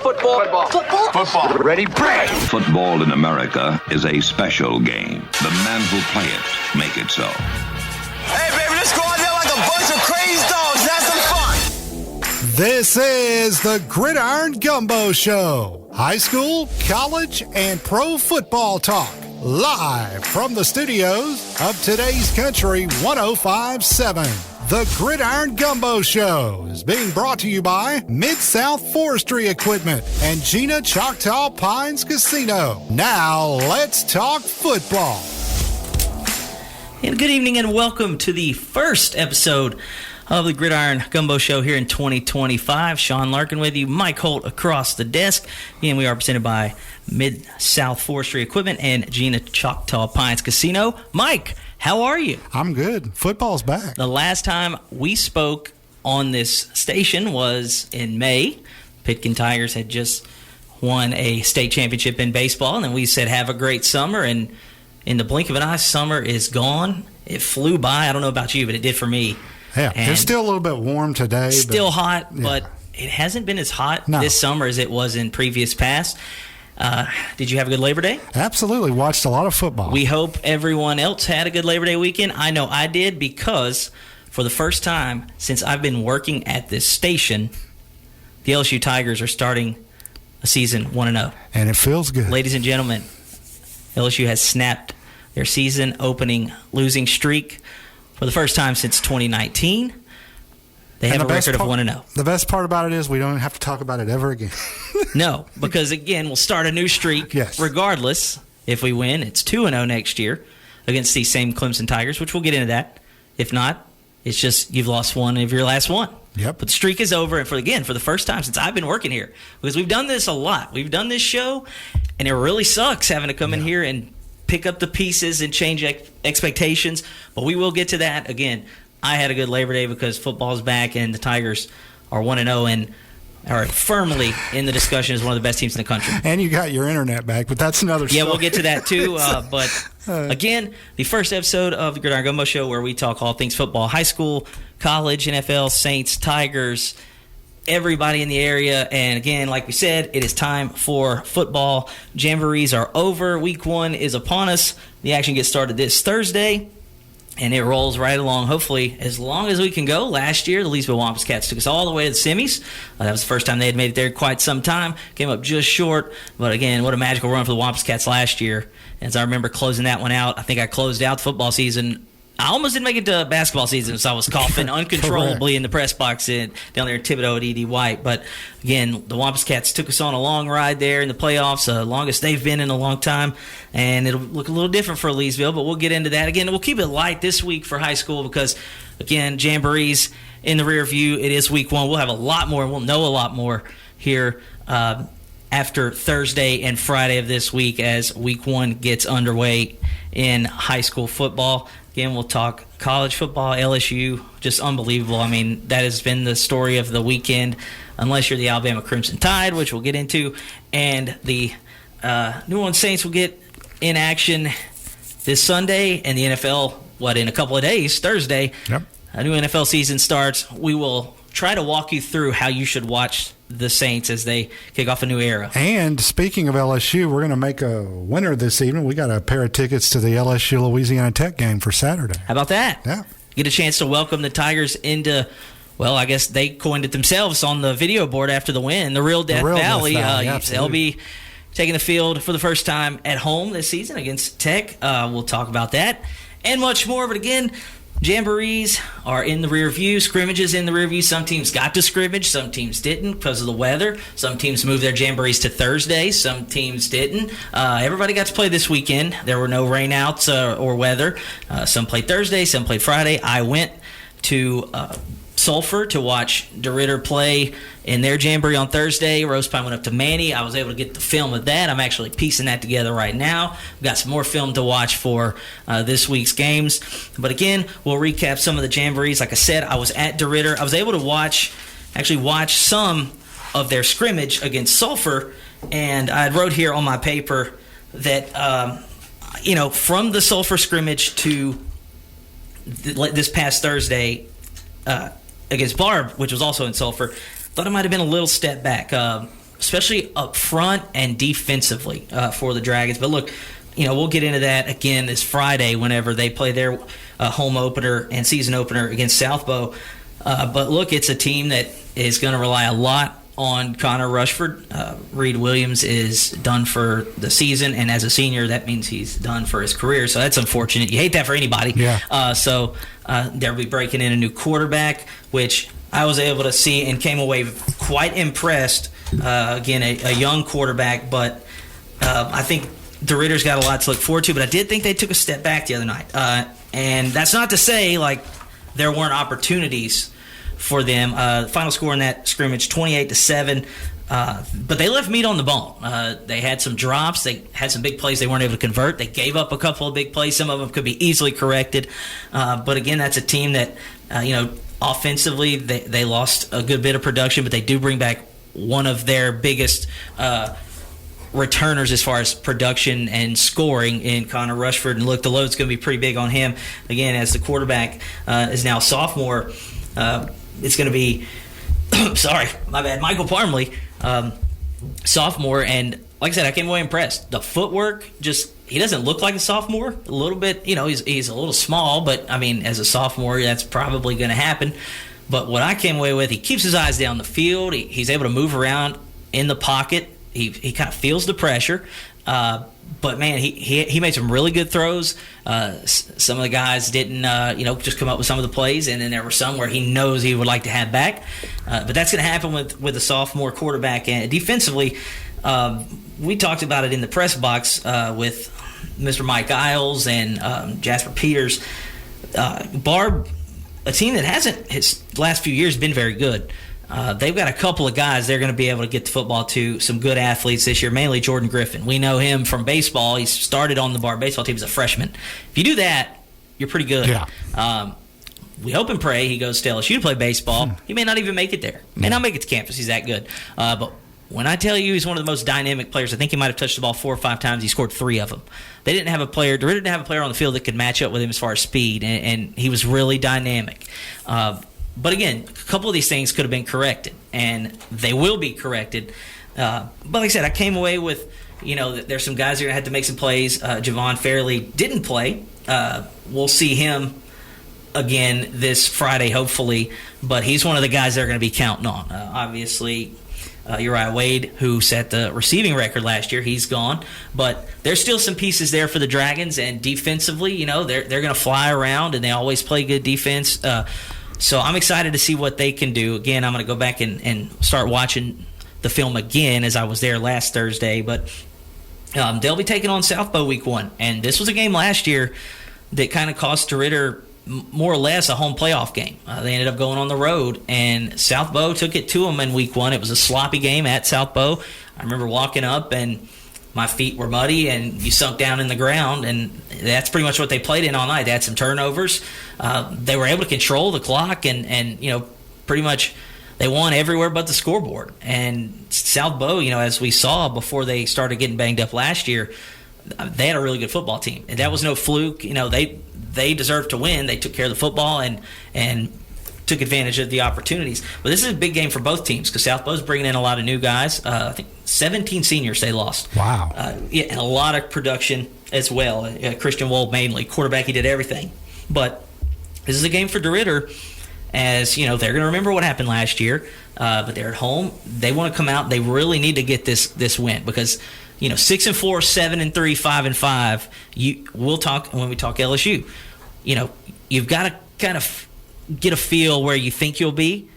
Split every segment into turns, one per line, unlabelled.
Football. Football. Football. Football. Ready, play.
Football in America is a special game. The men who play it make it so.
Hey, baby, let's go out there like a bunch of crazy dogs. Have some fun.
This is the Gridiron Gumbo Show. High school, college, and pro football talk. Live from the studios of Today's Country 105.7. The Gridiron Gumbo Show is being brought to you by Mid-South Forestry Equipment and Gina Choctaw Pines Casino. Now, let's talk football.
And good evening and welcome to the first episode of the Gridiron Gumbo Show here in 2025. Sean Larkin with you, Mike Holt across the desk. And we are presented by Mid-South Forestry Equipment and Gina Choctaw Pines Casino. Mike, how are you?
I'm good. Football's back.
The last time we spoke on this station was in May. Pitkin Tigers had just won a state championship in baseball, and then we said have a great summer, and in the blink of an eye, summer is gone. It flew by. I don't know about you, but it did for me.
Yeah,
and
it's still a little bit warm today.
Still hot,
yeah.
But it hasn't been as hot this summer as it was in previous past. Did you have a good Labor Day?
Absolutely. Watched a lot of football.
We hope everyone else had a good Labor Day weekend. I know I did, because for the first time since I've been working at this station, the LSU Tigers are starting a season 1-0.
And it feels good.
Ladies and gentlemen, LSU has snapped their season opening losing streak for the first time since 2019. They have a record of 1-0.
The best part about it is we don't have to talk about it ever again.
No, because, again, we'll start a new streak regardless. If we win, it's 2-0 next year against these same Clemson Tigers, which we'll get into that. If not, it's just you've lost one of your last one.
Yep.
But the streak is over, and for the first time since I've been working here, because we've done this a lot. We've done this show, and it really sucks having to come in here and pick up the pieces and change expectations. But we will get to that. Again, I had a good Labor Day because football's back, and the Tigers are 1-0 and are firmly in the discussion as one of the best teams in the country.
And you got your internet back, but that's another story.
Yeah, we'll get to that too. But again, the first episode of the Gridiron Gumbo Show, where we talk all things football, high school, college, NFL, Saints, Tigers, everybody in the area. And again, like we said, it is time for football. Jamborees are over. Week 1 is upon us. The action gets started this Thursday, and it rolls right along, hopefully, as long as we can go. Last year, the Leesville Wampus Cats took us all the way to the semis. That was the first time they had made it there in quite some time. Came up just short. But again, what a magical run for the Wampus Cats last year. As I remember closing that one out, I think I closed out the football season. I almost didn't make it to basketball season, so I was coughing uncontrollably in the press box down there in Thibodeau at E.D. White. But again, the Wampus Cats took us on a long ride there in the playoffs, longest they've been in a long time, and it'll look a little different for Leesville, but we'll get into that. Again, we'll keep it light this week for high school because, again, Jamborees in the rear view. It is week 1. We'll have a lot more, we'll know a lot more here after Thursday and Friday of this week as week 1 gets underway in high school football. Again, we'll talk college football, LSU, just unbelievable. I mean, that has been the story of the weekend, unless you're the Alabama Crimson Tide, which we'll get into. And the New Orleans Saints will get in action this Sunday, and the NFL, in a couple of days, Thursday.
Yep.
A new NFL season starts. We will try to walk you through how you should watch the Saints as they kick off a new era.
And speaking of LSU, we're going to make a winner this evening. We got a pair of tickets to the LSU Louisiana Tech game for Saturday.
How about that?
Yeah.
Get a chance to welcome the Tigers into, well, I guess they coined it themselves on the video board after the win, the Real Death Valley. They'll be taking the field for the first time at home this season against Tech. We'll talk about that and much more. But again, Jamborees are in the rear view. Scrimmages in the rear view. Some teams got to scrimmage. Some teams didn't because of the weather. Some teams moved their Jamborees to Thursday. Some teams didn't. Everybody got to play this weekend. There were no rainouts or weather. Some played Thursday. Some played Friday. I went to Sulphur to watch DeRidder play in their Jamboree on Thursday. Rose Pine went up to Manny. I was able to get the film of that. I'm actually piecing that together right now. We've got some more film to watch for this week's games. But again, we'll recap some of the Jamborees. Like I said, I was at DeRidder. I was able to watch some of their scrimmage against Sulphur, and I wrote here on my paper that, from the Sulphur scrimmage to this past Thursday, against Barb, which was also in Sulphur, thought it might have been a little step back. especially up front and defensively for the Dragons. But look, we'll get into that again this Friday whenever they play their home opener and season opener against Southbow. But look, it's a team that is going to rely a lot on Connor Rushford. Reed Williams is done for the season, and as a senior, that means he's done for his career. So that's unfortunate. You hate that for anybody.
Yeah.
So they'll be breaking in a new quarterback, which I was able to see and came away quite impressed. Again, a young quarterback, but I think DeRidder's got a lot to look forward to. But I did think they took a step back the other night, and that's not to say there weren't opportunities for them. Final score in that scrimmage, 28-7. But they left meat on the bone. They had some drops. They had some big plays they weren't able to convert. They gave up a couple of big plays. Some of them could be easily corrected. But again, that's a team that, offensively, they lost a good bit of production, but they do bring back one of their biggest returners as far as production and scoring in Connor Rushford. And look, the load's going to be pretty big on him. Again, as the quarterback is now a sophomore, it's going to be, sorry, my bad, Michael Parmley, sophomore. And like I said, I came away impressed. The footwork, he doesn't look like a sophomore. A little bit, he's a little small, but, as a sophomore, that's probably going to happen. But what I came away with, he keeps his eyes down the field. He's able to move around in the pocket. He kind of feels the pressure. But, man, he made some really good throws. Some of the guys didn't, just come up with some of the plays, and then there were some where he knows he would like to have back. But that's going to happen with a sophomore quarterback. And defensively, we talked about it in the press box with Mr. Mike Isles and Jasper Peters. Barb, a team that hasn't his last few years been very good. They've got a couple of guys they're going to be able to get the football to, some good athletes this year, mainly Jordan Griffin. We know him from baseball. He started on the Barb baseball team as a freshman. If you do that, you're pretty good.
Yeah.
We hope and pray he goes to LSU to play baseball. He may not even make it there. May not make it to campus. He's that good. But when I tell you he's one of the most dynamic players, I think he might have touched the ball 4 or 5 times. He scored 3 of them. They didn't have a player. DeRidder didn't have a player on the field that could match up with him as far as speed, and he was really dynamic. But again, a couple of these things could have been corrected, and they will be corrected. But like I said, I came away with, there's some guys that had to make some plays. Javon Fairley didn't play. We'll see him again this Friday, hopefully. But he's one of the guys they're going to be counting on. Obviously, Uriah Wade, who set the receiving record last year, he's gone. But there's still some pieces there for the Dragons, and defensively, they're going to fly around, and they always play good defense. So I'm excited to see what they can do. Again, I'm going to go back and start watching the film again as I was there last Thursday. But they'll be taking on Southbow week 1. And this was a game last year that kind of cost DeRidder more or less a home playoff game. They ended up going on the road, and Southbow took it to them in week 1. It was a sloppy game at Southbow. I remember walking up, and my feet were muddy, and you sunk down in the ground, and that's pretty much what they played in all night. They had some turnovers. They were able to control the clock, and pretty much they won everywhere but the scoreboard. And Southbow, as we saw before they started getting banged up last year, they had a really good football team, and that was no fluke. They deserved to win. They took care of the football and took advantage of the opportunities. But this is a big game for both teams because Southbow's bringing in a lot of new guys. I think 17 seniors they lost.
Wow.
And a lot of production as well. Christian Wold mainly. Quarterback, he did everything. But this is a game for DeRidder as, they're going to remember what happened last year. But they're at home. They want to come out. They really need to get this win because, 6-4, 7-3, 5-5, we'll talk when we talk LSU. You've got to kind of get a feel where you think you'll be,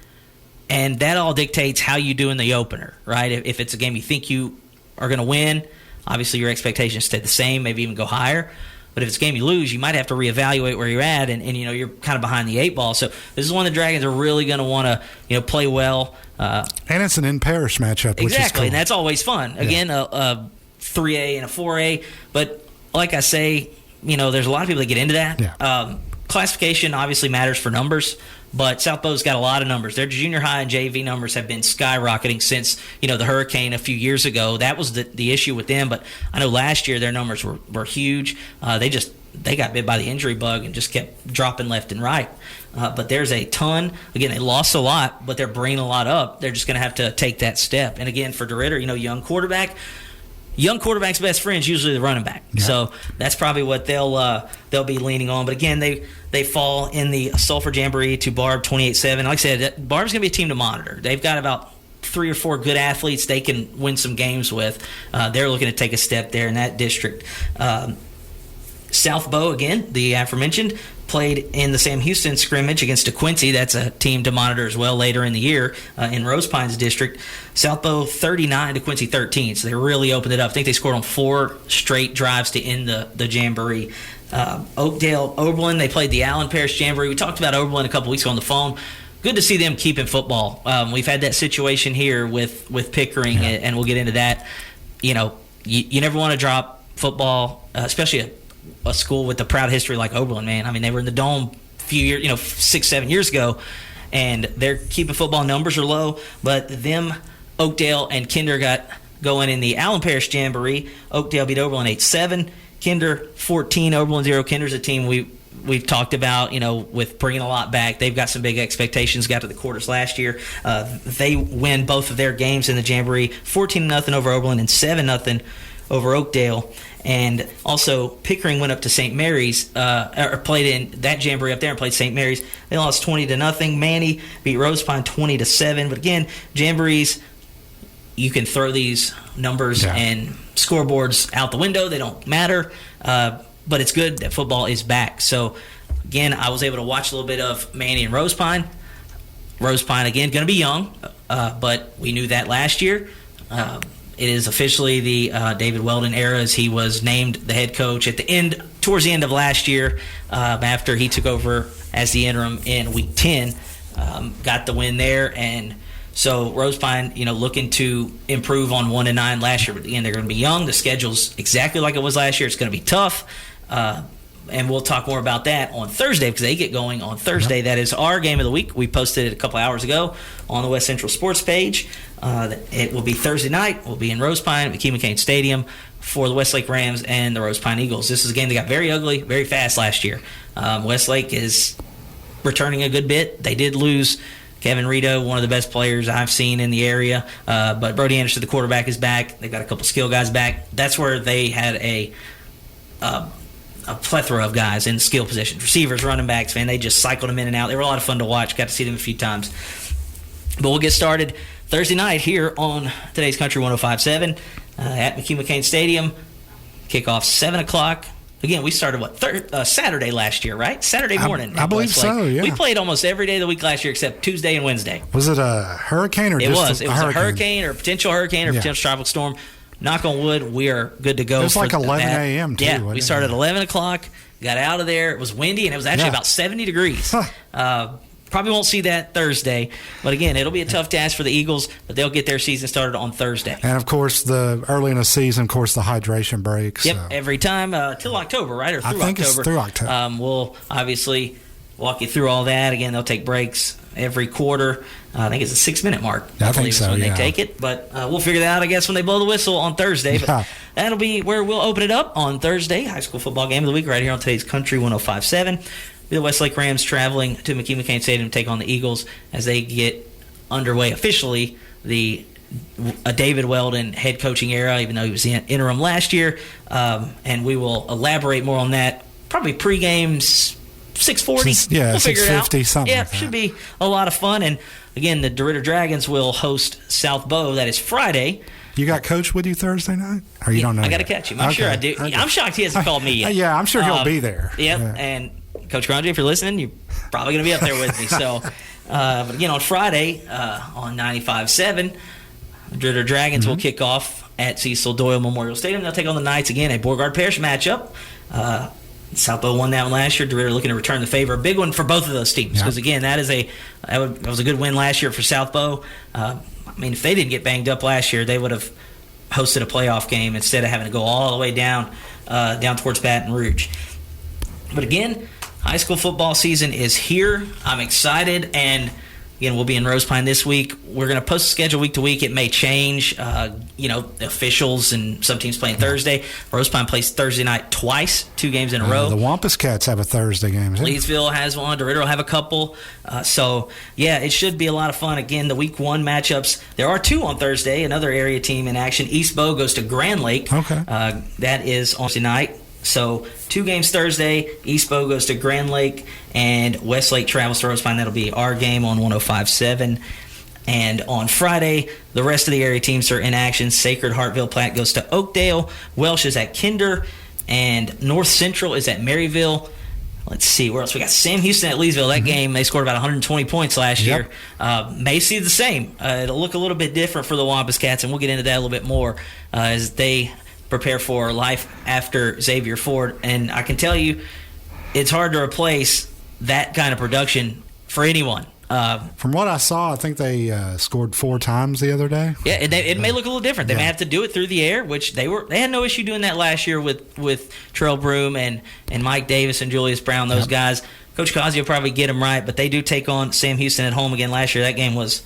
and that all dictates how you do in the opener, right? If it's a game you think you are going to win, obviously your expectations stay the same, maybe even go higher. But if it's a game you lose, you might have to reevaluate where you're at, and you're kind of behind the 8 ball. So this is one the Dragons are really going to want to play well.
And it's an in-parish matchup, which is cool.
And that's always fun. Again, a 3A and a 4A. But like I say, there's a lot of people that get into that.
Yeah.
Classification obviously matters for numbers, but Southbow's got a lot of numbers. Their junior high and JV numbers have been skyrocketing since the hurricane a few years ago. That was the issue with them, but I know last year their numbers were huge. They just they got bit by the injury bug and just kept dropping left and right. But there's a ton. Again, they lost a lot, but they're bringing a lot up. They're just going to have to take that step. And again, for DeRidder, young quarterback's best friend is usually the running back. Yeah. So that's probably what they'll be leaning on. But again, they fall in the Sulphur Jamboree to Barb 28-7. Like I said, Barb's going to be a team to monitor. They've got about 3 or 4 good athletes they can win some games with. They're looking to take a step there in that district. South Bow, again, the aforementioned, played in the Sam Houston scrimmage against DeQuincy. That's a team to monitor as well later in the year in Rose Pines district. South Bow 39, DeQuincy 13. So they really opened it up. I think they scored on 4 straight drives to end the Jamboree. Oakdale, Oberlin, they played the Allen Parish Jamboree. We talked about Oberlin a couple weeks ago on the phone. Good to see them keeping football. We've had that situation here with Pickering, and we'll get into that. You never want to drop football, especially a school with a proud history like Oberlin, man. I mean, they were in the Dome a few years, 6-7 years ago, and they're keeping football. Numbers are low, but them, Oakdale, and Kinder got going in the Allen Parish Jamboree. Oakdale beat Oberlin 8-7. Kinder 14, Oberlin 0. Kinder's a team we've talked about, with bringing a lot back. They've got some big expectations. Got to the quarters last year. They win both of their games in the Jamboree, 14-0 over Oberlin and 7-0 over Oakdale. And also Pickering went up to St. Mary's, or played in that Jamboree up there and played St. Mary's. They lost 20-0. Manny beat Rose Pine 20-7. But again, Jamborees, you can throw these numbers and scoreboards out the window. They don't matter. But it's good that football is back. So, again, I was able to watch a little bit of Manny and Rose Pine. Rose Pine, again, going to be young, but we knew that last year. It is officially the David Weldon era, as he was named the head coach towards the end of last year, after he took over as the interim in Week 10. Got the win there, and so Rose Pine, looking to improve on 1-9 last year. But again, they're going to be young. The schedule's exactly like it was last year. It's going to be tough. And we'll talk more about that on Thursday, because they get going on Thursday. Yep. That is our game of the week. We posted it a couple hours ago on the West Central Sports page. It will be Thursday night. We'll be in Rose Pine at McKee McCain Stadium for the Westlake Rams and the Rose Pine Eagles. This is a game that got very ugly, very fast last year. Westlake is returning a good bit. They did lose Kevin Rito, one of the best players I've seen in the area. But Brody Anderson, the quarterback, is back. They've got a couple skill guys back. That's where they had a plethora of guys in skill positions. Receivers, running backs, man. They just cycled them in and out. They were a lot of fun to watch. Got to see them a few times. But we'll get started Thursday night here on today's Country 105.7 at McKee McCain Stadium. Kickoff 7 o'clock. Again, we started, Saturday last year, right? Saturday morning.
I believe so, yeah.
We played almost every day of the week last year except Tuesday and Wednesday.
Was it a hurricane or
It was a hurricane or a potential hurricane or potential tropical storm. Knock on wood, we are good to go.
It was like 11 a.m. too.
Yeah, we started at 11 o'clock, got out of there. It was windy, and it was actually about 70 degrees. Probably won't see that Thursday. But, again, it'll be a tough task for the Eagles, but they'll get their season started on Thursday.
And, of course, early in the season, of course, the hydration breaks.
Yep, every time till October, right? Or through October. I think it's through October. We'll obviously walk you through all that. Again, they'll take breaks every quarter. I think it's a 6-minute mark.
I think so,
when they take it. But we'll figure that out, I guess, when they blow the whistle on Thursday. But that'll be where we'll open it up on Thursday. High school football game of the week right here on today's Country 105.7. The Westlake Rams traveling to McKee McCain Stadium to take on the Eagles as they get underway officially the David Weldon head coaching era, even though he was in interim last year. And we will elaborate more on that probably pre-game 6:40.
Yeah,
we'll figure it out.
6:50, something
Yeah,
like that.
Should be a lot of fun. And, again, the DeRidder Dragons will host South Bow. That is Friday.
You got Coach with you Thursday night? Or you don't know?
I got to catch him. I'm sure I do. Okay. I'm shocked he hasn't called me yet.
Yeah, I'm sure he'll be there.
Yep,
yeah.
And Coach Grungy, if you're listening, you're probably going to be up there with me. So, but again, on Friday on 95.7, the DeRidder Dragons will kick off at Cecil Doyle Memorial Stadium. They'll take on the Knights again, a Beauregard Parish matchup. South Bow won that one last year. DeRidder looking to return the favor. A big one for both of those teams because, again, that was a good win last year for South Bow. I mean, if they didn't get banged up last year, they would have hosted a playoff game instead of having to go all the way down towards Baton Rouge. But, again, high school football season is here. I'm excited, and Again, we'll be in Rose Pine this week. We're going to post the schedule week to week. It may change. The officials and some teams playing Thursday. Rose Pine plays Thursday night twice, 2 games in a row.
The Wampus Cats have a Thursday game.
Leesville has one. DeRidder will have a couple. It should be a lot of fun. Again, the week 1 matchups, there are 2 on Thursday. Another area team in action. East Bow goes to Grand Lake.
Okay.
That is on Thursday night. So 2 games Thursday. East Bow goes to Grand Lake, and Westlake travels to Rose Pine. That'll be our game on 105.7. And on Friday, the rest of the area teams are in action. Sacred Hartville Platte goes to Oakdale. Welsh is at Kinder, and North Central is at Maryville. Let's see, where else? We got Sam Houston at Leesville. That game, they scored about 120 points last year. May see the same. It'll look a little bit different for the Wampus Cats, and we'll get into that a little bit more as they prepare for life after Xavier Ford. And I can tell you, it's hard to replace that kind of production for anyone.
From what I saw, I think they scored 4 times the other day.
Yeah, it may look a little different. They may have to do it through the air, which they had no issue doing that last year with Terrell Broom and Mike Davis and Julius Brown, those guys. Coach Causey will probably get them right, but they do take on Sam Houston at home again last year. That game was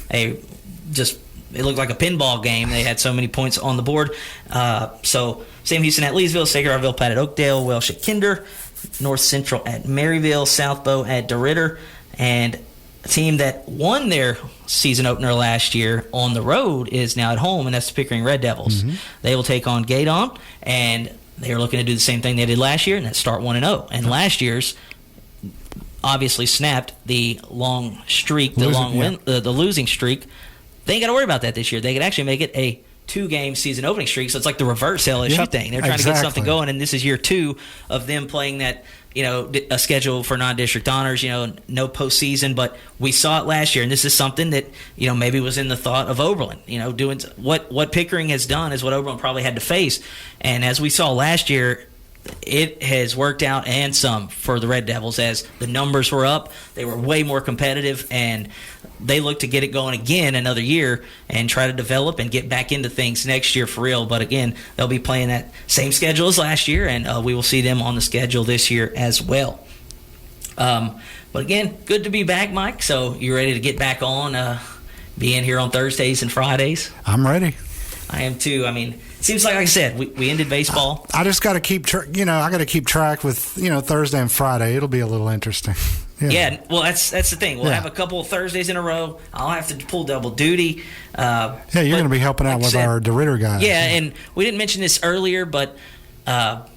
it looked like a pinball game. They had so many points on the board. So Sam Houston at Leesville, Sacred Hartville Platte at Oakdale, Welsh at Kinder, North Central at Maryville, South Bow at DeRidder, and a team that won their season opener last year on the road is now at home, and that's the Pickering Red Devils. Mm-hmm. They will take on Gaydon, and they are looking to do the same thing they did last year, and that's start 1-0. And last year's obviously snapped the long streak, the losing streak. They ain't got to worry about that this year. They can actually make it a 2-game season opening streak, so it's like the reverse LSU thing. They're trying to get something going, and this is year 2 of them playing that, a schedule for non-district honors, no postseason. But we saw it last year, and this is something that, maybe was in the thought of Oberlin. Doing what Pickering has done is what Oberlin probably had to face. And as we saw last year, it has worked out and some for the Red Devils as the numbers were up. They were way more competitive, and they look to get it going again another year and try to develop and get back into things next year for real. But again, they'll be playing that same schedule as last year, and we will see them on the schedule this year as well. But again, good to be back, Mike. So you ready to get back on being here on Thursdays and Fridays?
I'm ready.
I am too. I mean, seems like I said, we ended baseball.
I just got to keep I got to keep track with Thursday and Friday. It'll be a little interesting.
Yeah, well, that's the thing. We'll have a couple of Thursdays in a row. I'll have to pull double duty.
You're going to be helping out with our DeRidder guys.
Yeah, and we didn't mention this earlier, but the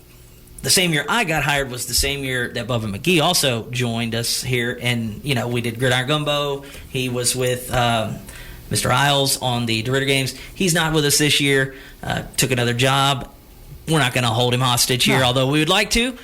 same year I got hired was the same year that Bubba McGee also joined us here, and we did Gridiron Gumbo. He was with Mr. Isles on the DeRidder games. He's not with us this year. Took another job. We're not going to hold him hostage here, although we would like to.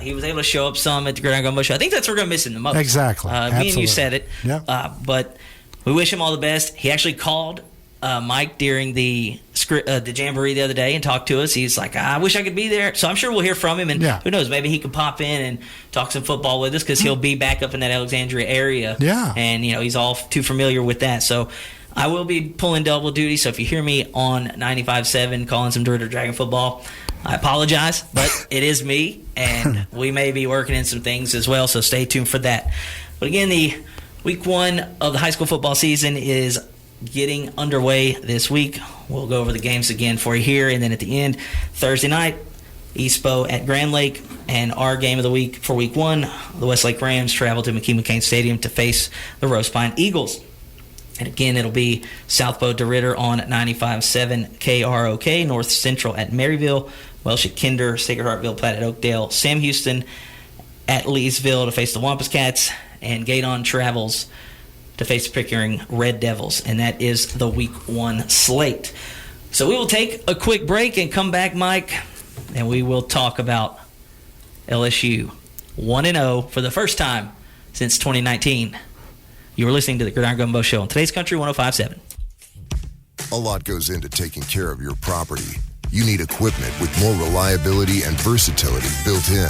He was able to show up some at the Gridiron Gumbo Show. I think that's where we're going to miss him the most.
Exactly.
Me and you said it.
Yep.
But we wish him all the best. He actually called Mike during the Jamboree the other day and talked to us. He's like, I wish I could be there. So I'm sure we'll hear from him. And who knows, maybe he could pop in and talk some football with us because he'll be back up in that Alexandria area.
Yeah.
And, he's all too familiar with that. So I will be pulling double duty, so if you hear me on 95.7 calling some DeRidder Dragon football, I apologize, but it is me, and we may be working in some things as well, so stay tuned for that. But again, the week 1 of the high school football season is getting underway this week. We'll go over the games again for you here, and then at the end, Thursday night, East Bow at Grand Lake, and our game of the week for week 1, the Westlake Rams travel to McKee-McCain Stadium to face the Rose Pine Eagles. And again, it'll be South Bow DeRidder on 95.7 KROK, North Central at Maryville, Welsh at Kinder, Sacred Hartville Platte at Oakdale, Sam Houston at Leesville to face the Wampus Cats, and Gaydon travels to face the Pickering Red Devils. And that is the week 1 slate. So we will take a quick break and come back, Mike, and we will talk about LSU 1-0 for the first time since 2019. You are listening to the Gridiron Gumbo Show on today's Country 105.7.
A lot goes into taking care of your property. You need equipment with more reliability and versatility built in,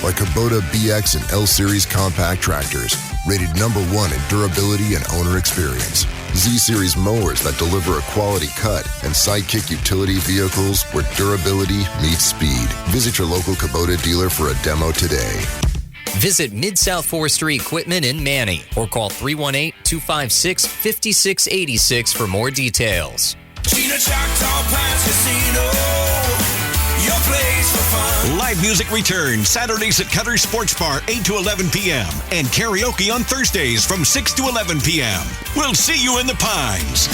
like Kubota BX and L Series compact tractors, rated number 1 in durability and owner experience. Z Series mowers that deliver a quality cut, and Sidekick utility vehicles where durability meets speed. Visit your local Kubota dealer for a demo today.
Visit Mid-South Forestry Equipment in Manny or call 318-256-5686 for more details.
Gina Choctaw Pines Casino, your place for fun.
Live music returns Saturdays at Cutter Sports Bar, 8 to 11 p.m. and karaoke on Thursdays from 6 to 11 p.m. We'll see you in the Pines.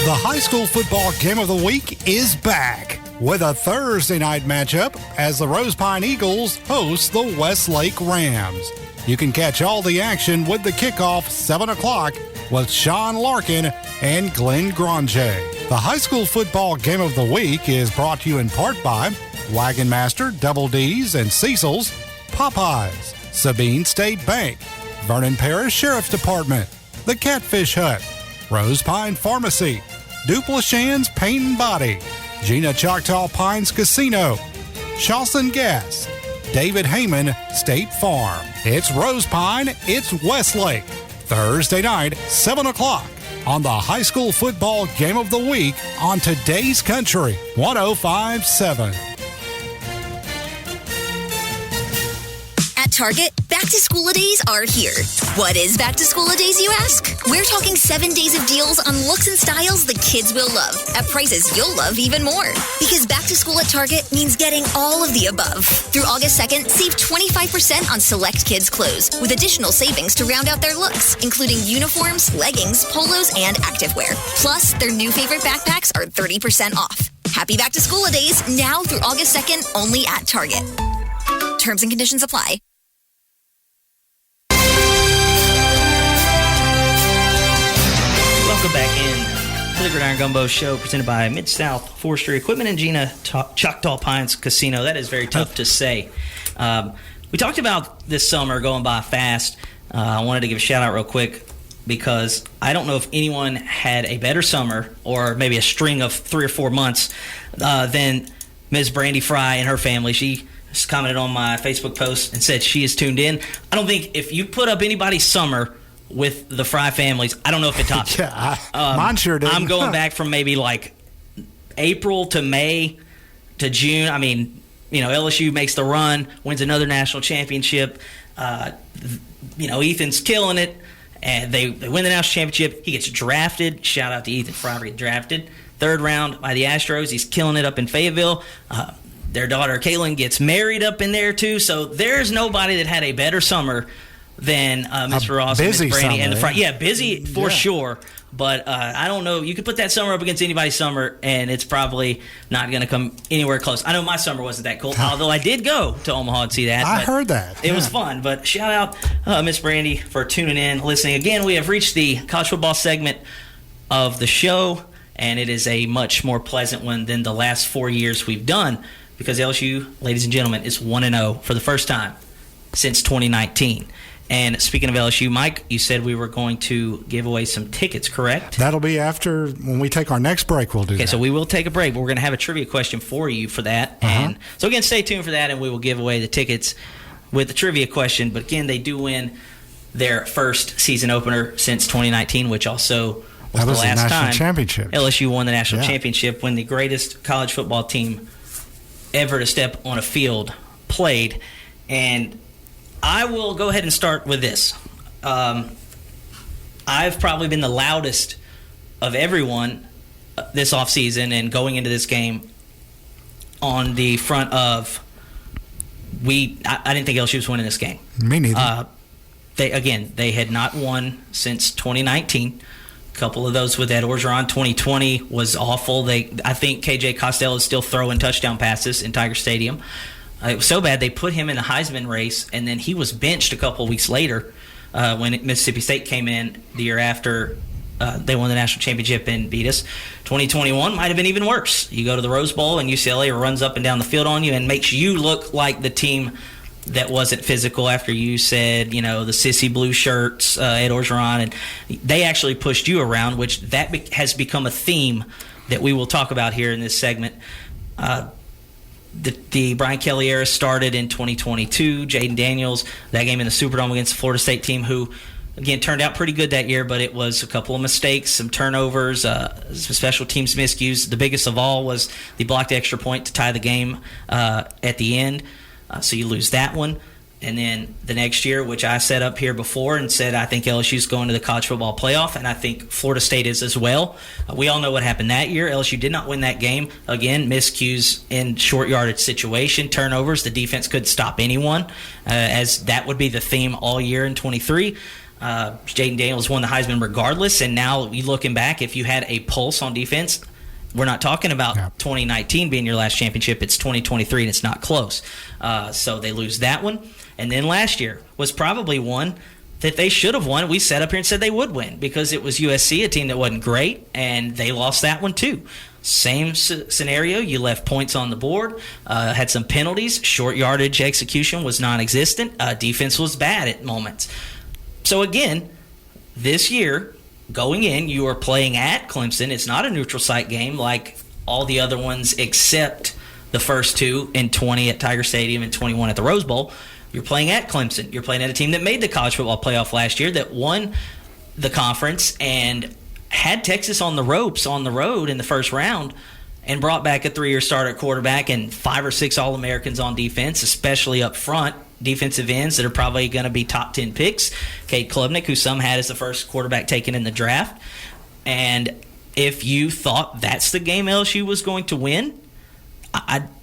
The high school football game of the week is back with a Thursday night matchup as the Rose Pine Eagles host the Westlake Rams. You can catch all the action with the kickoff 7 o'clock with Sean Larkin and Glenn Grange. The high school football game of the week is brought to you in part by Wagon Master, Double D's, and Cecil's, Popeyes, Sabine State Bank, Vernon Parish Sheriff's Department, The Catfish Hut, Rose Pine Pharmacy, Duplichan's Paint and Body, Gina Choctaw Pines Casino, Shawson Gas, David Heyman State Farm. It's Rose Pine, it's Westlake. Thursday night, 7 o'clock on the high school football game of the week on Today's Country 105.7.
Target, back to school days are here. What is back to school days, you ask? We're talking 7 days of deals on looks and styles the kids will love at prices you'll love even more. Because back to school at Target means getting all of the above. Through August 2nd, save 25% on select kids' clothes with additional savings to round out their looks, including uniforms, leggings, polos, and activewear. Plus, their new favorite backpacks are 30% off. Happy back to school days now through August 2nd only at Target. Terms and conditions apply.
Welcome back in to the Gridiron Gumbo Show, presented by Mid-South Forestry Equipment and Gina Choctaw Pines Casino. That is very tough to say. We talked about this summer going by fast. I wanted to give a shout-out real quick because I don't know if anyone had a better summer or maybe a string of 3 or 4 months than Ms. Brandy Fry and her family. She just commented on my Facebook post and said she is tuned in. I don't think if you put up anybody's summer with the Fry families, I don't know if it tops it.
Mine sure did.
I'm going back from maybe like April to May to June. I mean, LSU makes the run, wins another national championship. Ethan's killing it, and they win the national championship. He gets drafted. Shout out to Ethan Fry, getting drafted. 3rd round by the Astros. He's killing it up in Fayetteville. Their daughter, Kaylin, gets married up in there, too. So there's nobody that had a better summer than Mr. Ross and Miss Brandy and the Fry. Yeah, busy for sure. But I don't know. You could put that summer up against anybody's summer, and it's probably not going to come anywhere close. I know my summer wasn't that cool, although I did go to Omaha and see that.
I heard that.
It was fun. But shout out Miss Brandy for tuning in, listening. Again, we have reached the college football segment of the show, and it is a much more pleasant one than the last 4 years we've done because LSU, ladies and gentlemen, is 1-0 for the first time since 2019. And speaking of LSU, Mike, you said we were going to give away some tickets, correct?
That'll be after when we take our next break. We'll do that. Okay,
so we will take a break, but we're going to have a trivia question for you for that. And so again, stay tuned for that, and we will give away the tickets with the trivia question. But again, they do win their first season opener since 2019, which also was the last time LSU won the national championship when the greatest college football team ever to step on a field played. And I will go ahead and start with this. I've probably been the loudest of everyone this offseason and going into this game on the front of I didn't think LSU was winning this game.
Me neither.
They had not won since 2019. A couple of those with Ed Orgeron. 2020 was awful. I think KJ Costello is still throwing touchdown passes in Tiger Stadium. It was so bad they put him in the Heisman race, and then he was benched a couple of weeks later when Mississippi State came in the year after they won the national championship and beat us. 2021 might have been even worse. You go to the Rose Bowl, and UCLA runs up and down the field on you and makes you look like the team that wasn't physical after you said, the sissy blue shirts, Ed Orgeron, and they actually pushed you around, which that has become a theme that we will talk about here in this segment. The Brian Kelly era started in 2022. Jaden Daniels, that game in the Superdome against the Florida State team, who, again, turned out pretty good that year, but it was a couple of mistakes, some turnovers, some special teams miscues. The biggest of all was the blocked extra point to tie the game at the end. So you lose that one. And then the next year, which I set up here before and said I think LSU's going to the college football playoff, and I think Florida State is as well. We all know what happened that year. LSU did not win that game. Again, miscues in short yardage situation, turnovers. The defense couldn't stop anyone, as that would be the theme all year in 23. Jaden Daniels won the Heisman regardless, and now you looking back, if you had a pulse on defense, we're not talking about 2019 being your last championship. It's 2023, and it's not close. So they lose that one. And then last year was probably one that they should have won. We sat up here and said they would win because it was USC, a team that wasn't great, and they lost that one too. Same scenario. You left points on the board, had some penalties. Short yardage execution was non-existent. Defense was bad at moments. So again, this year, going in, you are playing at Clemson. It's not a neutral site game like all the other ones except the first two in 20 at Tiger Stadium and 21 at the Rose Bowl. You're playing at Clemson. You're playing at a team that made the college football playoff last year, that won the conference and had Texas on the ropes on the road in the first round, and brought back a 3-year starter at quarterback and 5 or 6 All-Americans on defense, especially up front, defensive ends that are probably going to be top 10 picks. Cade Klubnik, who some had as the first quarterback taken in the draft. And if you thought that's the game LSU was going to win,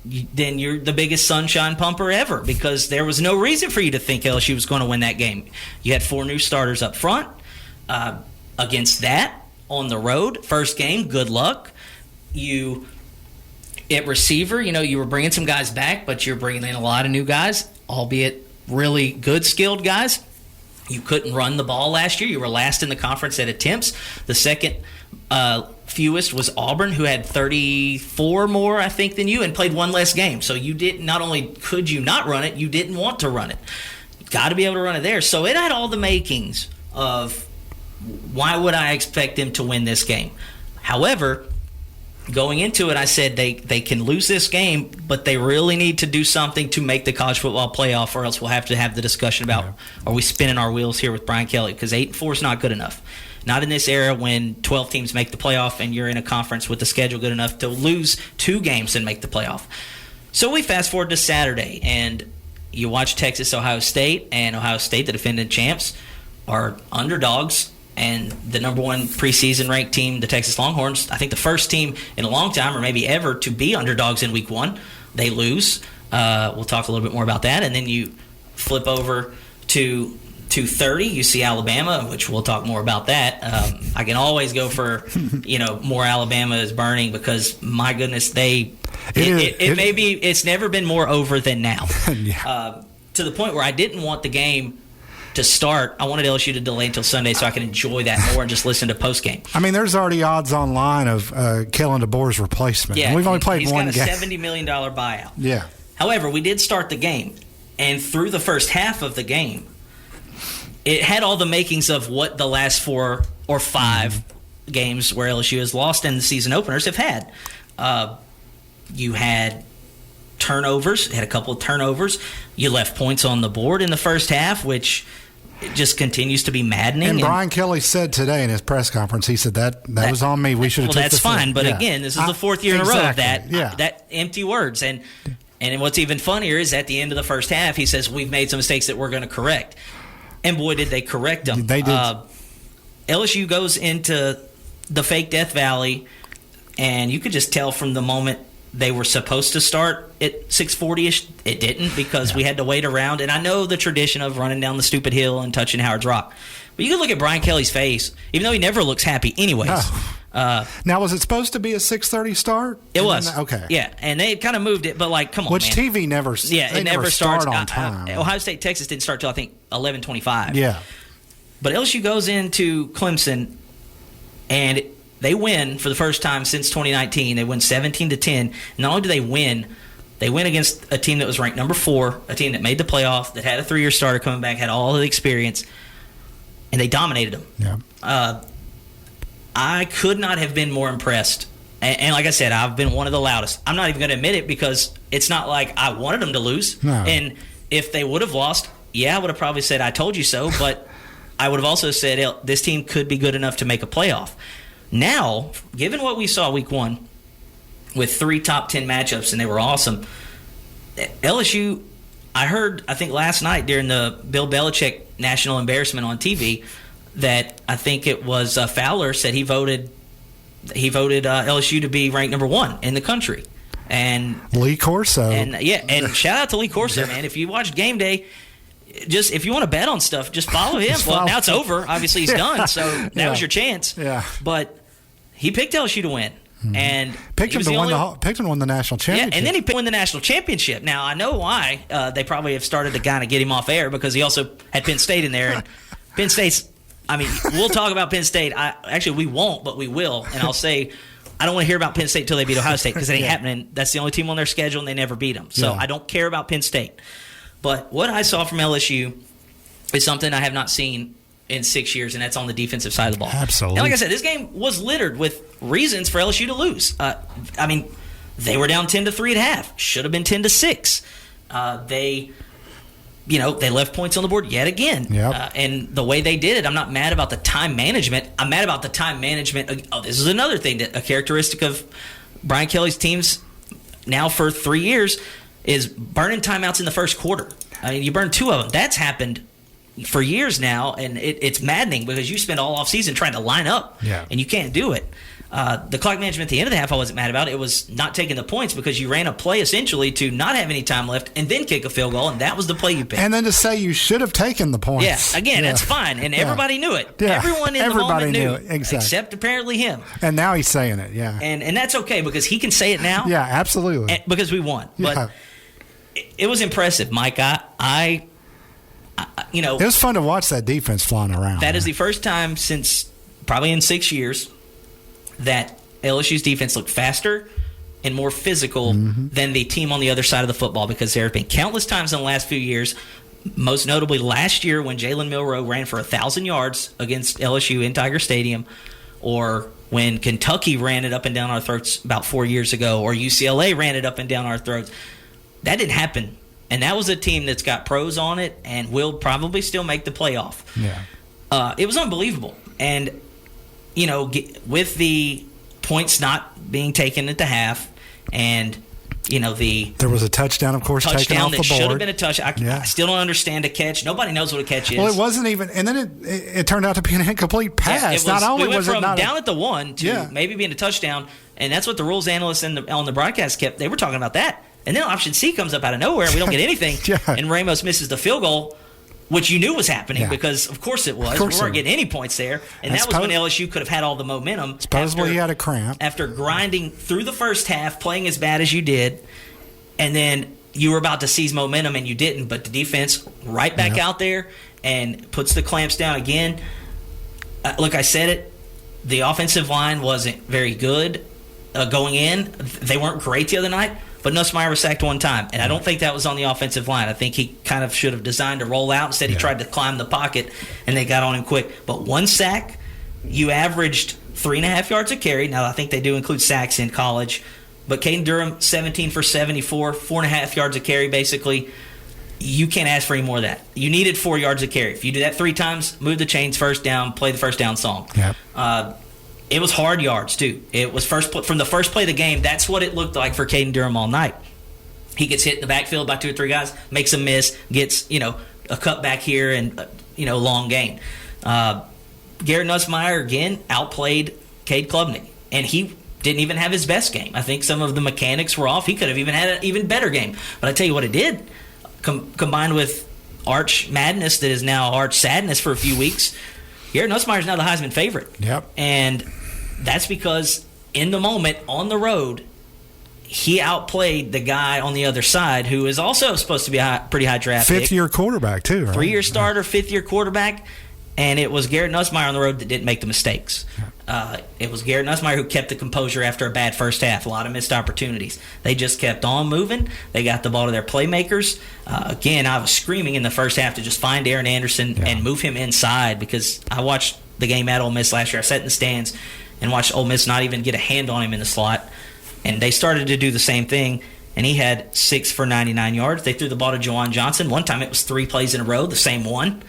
then you're the biggest sunshine pumper ever, because there was no reason for you to think LSU was going to win that game. You had 4 new starters up front. Against that, on the road, first game, good luck. You, at receiver, you were bringing some guys back, but you're bringing in a lot of new guys, albeit really good, skilled guys. You couldn't run the ball last year. You were last in the conference at attempts. The second fewest was Auburn, who had 34 more, I think, than you, and played 1 less game. So you didn't. Not only could you not run it, you didn't want to run it. Got to be able to run it there. So it had all the makings of why would I expect them to win this game. However, going into it, I said they can lose this game, but they really need to do something to make the college football playoff, or else we'll have to have the discussion about, are we spinning our wheels here with Brian Kelly? Because 8-4 is not good enough. Not in this era when 12 teams make the playoff and you're in a conference with the schedule good enough to lose 2 games and make the playoff. So we fast forward to Saturday, and you watch Texas, Ohio State, and Ohio State, the defending champs, are underdogs. And the number 1 preseason ranked team, the Texas Longhorns, I think the first team in a long time, or maybe ever, to be underdogs in week 1. They lose. We'll talk a little bit more about that. And then you flip over to 2:30, you see Alabama, which we'll talk more about that. I can always go for, more Alabama is burning, because my goodness, it's never been more over than now. To the point where I didn't want the game to start. I wanted LSU to delay until Sunday so I could enjoy that more and just listen to postgame.
I mean, there's already odds online of Kellen DeBoer's replacement.
Yeah,
and we've only played one game.
He's got a $70 million buyout.
Yeah.
However, we did start the game, and through the first half of the game, it had all the makings of what the last 4 or 5 games where LSU has lost in the season openers have had. You had turnovers, had a couple of turnovers. You left points on the board in the first half, which it just continues to be maddening.
And Brian Kelly said today in his press conference, he said that was on me. We should have.
Well, that's fine, but again, this is the 4th year in a row of that.
Yeah.
That empty words. And what's even funnier is at the end of the first half, he says we've made some mistakes that we're going to correct. And boy, did they correct them.
They did.
LSU goes into the fake Death Valley, and you could just tell from the moment they were supposed to start at 6:40-ish. It didn't, because we had to wait around. And I know the tradition of running down the stupid hill and touching Howard's Rock. But you can look at Brian Kelly's face, even though he never looks happy anyways.
Oh. Now, was it supposed to be a 6:30 start?
It was.
Okay.
Yeah, and they kind of moved it, but come on,
Which
man.
TV never
it never
start
starts
on time.
Ohio State, Texas didn't start till I think 11:25.
Yeah.
But LSU goes into Clemson, and they win for the first time since 2019. They win 17-10. Not only do they win against a team that was ranked number 4, a team that made the playoff, that had a 3-year starter coming back, had all of the experience, and they dominated them.
Yeah.
I could not have been more impressed. And like I said, I've been one of the loudest. I'm not even going to admit it, because it's not like I wanted them to lose.
No.
And if they would have lost, I would have probably said, I told you so. But I would have also said, this team could be good enough to make a playoff. Now, given what we saw week 1 with 3 top 10 matchups, and they were awesome, LSU I heard, I think last night during the Bill Belichick national embarrassment on TV, that I think it was Fowler said he voted LSU to be ranked number 1 in the country. And
Lee Corso.
And shout out to Lee Corso, man. If you watch Game Day, just if you want to bet on stuff, just follow him. Well, now it's over. Obviously, he's done, so that was your chance.
Yeah.
But he picked LSU to win. And
picked him to win the national championship.
Yeah, and then he won the national championship. Now, I know why. They probably have started to kind of get him off air because he also had Penn State in there. And Penn State's, I mean, we'll talk about Penn State. Actually, we won't, but we will. And I'll say, I don't want to hear about Penn State until they beat Ohio State because it ain't happening. That's the only team on their schedule, and they never beat them. So I don't care about Penn State. But what I saw from LSU is something I have not seen in 6 years, and that's on the defensive side of the ball.
Absolutely.
And like I said, this game was littered with reasons for LSU to lose. I mean, they were down 10-3 at half. Should have been 10-6. They left points on the board yet again.
Yep.
And the way they did it, I'm not mad about the time management. I'm mad about the time management. Oh, this is another thing, that a characteristic of Brian Kelly's teams now for 3 years is burning timeouts in the first quarter. I mean, you burn 2 of them. That's happened for years now, and it's maddening because you spend all offseason trying to line up, and you can't do it. The clock management at the end of the half I wasn't mad about. It was not taking the points because you ran a play essentially to not have any time left and then kick a field goal, and that was the play you picked.
And then to say you should have taken the points.
Yeah, again, that's fine, and everybody knew it. Yeah. Everyone in the moment knew it,
exactly.
Except apparently him.
And now he's saying it,
And that's okay because he can say it now.
Yeah, absolutely.
Because we won. But it was impressive, Mike. It
was fun to watch that defense flying around.
That is the first time since probably in 6 years that LSU's defense looked faster and more physical than the team on the other side of the football, because there have been countless times in the last few years, most notably last year when Jalen Milroe ran for 1,000 yards against LSU in Tiger Stadium, or when Kentucky ran it up and down our throats about 4 years ago, or UCLA ran it up and down our throats. That didn't happen. And that was a team that's got pros on it and will probably still make the playoff.
Yeah.
It was unbelievable. And, with the points not being taken at the half, and, there
was a touchdown, of course, taken off the board.
That should have been a touchdown. I still don't understand a catch. Nobody knows what a catch is.
Well, it wasn't even, and then it turned out to be an incomplete pass.
We went from down at the 1 to maybe being a touchdown, and that's what the rules analysts on the broadcast they were talking about that. And then option C comes up out of nowhere, and we don't get anything. And Ramos misses the field goal, which you knew was happening because, of course, it was. We weren't getting any points there. And that was when LSU could have had all the momentum.
Supposedly he had a cramp.
After grinding through the first half, playing as bad as you did, and then you were about to seize momentum, and you didn't. But the defense right back out there and puts the clamps down again. Look, I said it. The offensive line wasn't very good going in. They weren't great the other night. But Nussmeier was sacked 1 time, and I don't think that was on the offensive line. I think he kind of should have designed a rollout. Instead, he tried to climb the pocket, and they got on him quick. But 1 sack, you averaged 3.5 yards a carry. Now, I think they do include sacks in college. But Caden Durham, 17 for 74, 4.5 yards a carry, basically. You can't ask for any more of that. You needed 4 yards a carry. If you do that 3 times, move the chains first down, play the first down song.
Yep.
It was hard yards, too. It was from the first play of the game. That's what it looked like for Caden Durham all night. He gets hit in the backfield by 2 or 3 guys, makes a miss, gets, a cutback here and, long gain. Garrett Nussmeier, again, outplayed Cade Klubnik, and he didn't even have his best game. I think some of the mechanics were off. He could have even had an even better game. But I tell you what it did, combined with Arch madness that is now Arch sadness for a few weeks, Garrett Nussmeier is now the Heisman favorite.
Yep.
And that's because in the moment, on the road, he outplayed the guy on the other side who is also supposed to be a pretty high draft pick.
5th-year quarterback, too, right?
3-year starter, 5th-year quarterback. And it was Garrett Nussmeier on the road that didn't make the mistakes. It was Garrett Nussmeier who kept the composure after a bad first half. A lot of missed opportunities. They just kept on moving. They got the ball to their playmakers. Again, I was screaming in the first half to just find Aaron Anderson and move him inside, because I watched the game at Ole Miss last year. I sat in the stands and watched Ole Miss not even get a hand on him in the slot. And they started to do the same thing, and he had 6 for 99 yards. They threw the ball to Juwan Johnson. One time it was 3 plays in a row, the same one.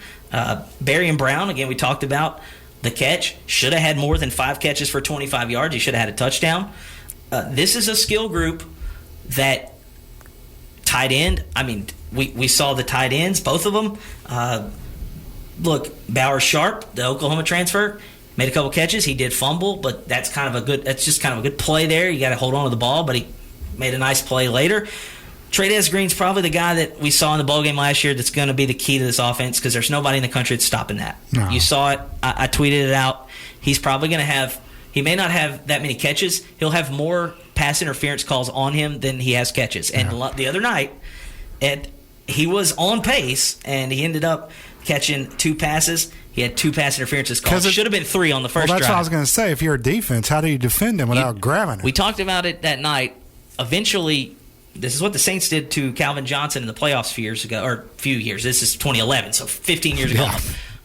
Barry and Brown, again, we talked about the catch. Should have had more than 5 catches for 25 yards. He should have had a touchdown. This is a skill group that tight end, I mean, we saw the tight ends, both of them. Look, Bauer Sharp, the Oklahoma transfer, made a couple catches. He did fumble, but that's just kind of a good play there. You got to hold on to the ball, but he made a nice play later. Trey'Dez Green's probably the guy that we saw in the bowl game last year that's going to be the key to this offense because there's nobody in the country that's stopping that.
No.
You saw it. I tweeted it out. He's probably going to have – he may not have that many catches. He'll have more pass interference calls on him than he has catches. And the other night, he was on pace, and he ended up catching 2 passes. He had 2 pass interferences called. It should have been 3 on the first drive.
That's what I was going to say. If you're a defense, how do you defend him without grabbing it?
We talked about it that night. Eventually – this is what the Saints did to Calvin Johnson in the playoffs a few years ago, or a few years. This is 2011, so 15 years ago.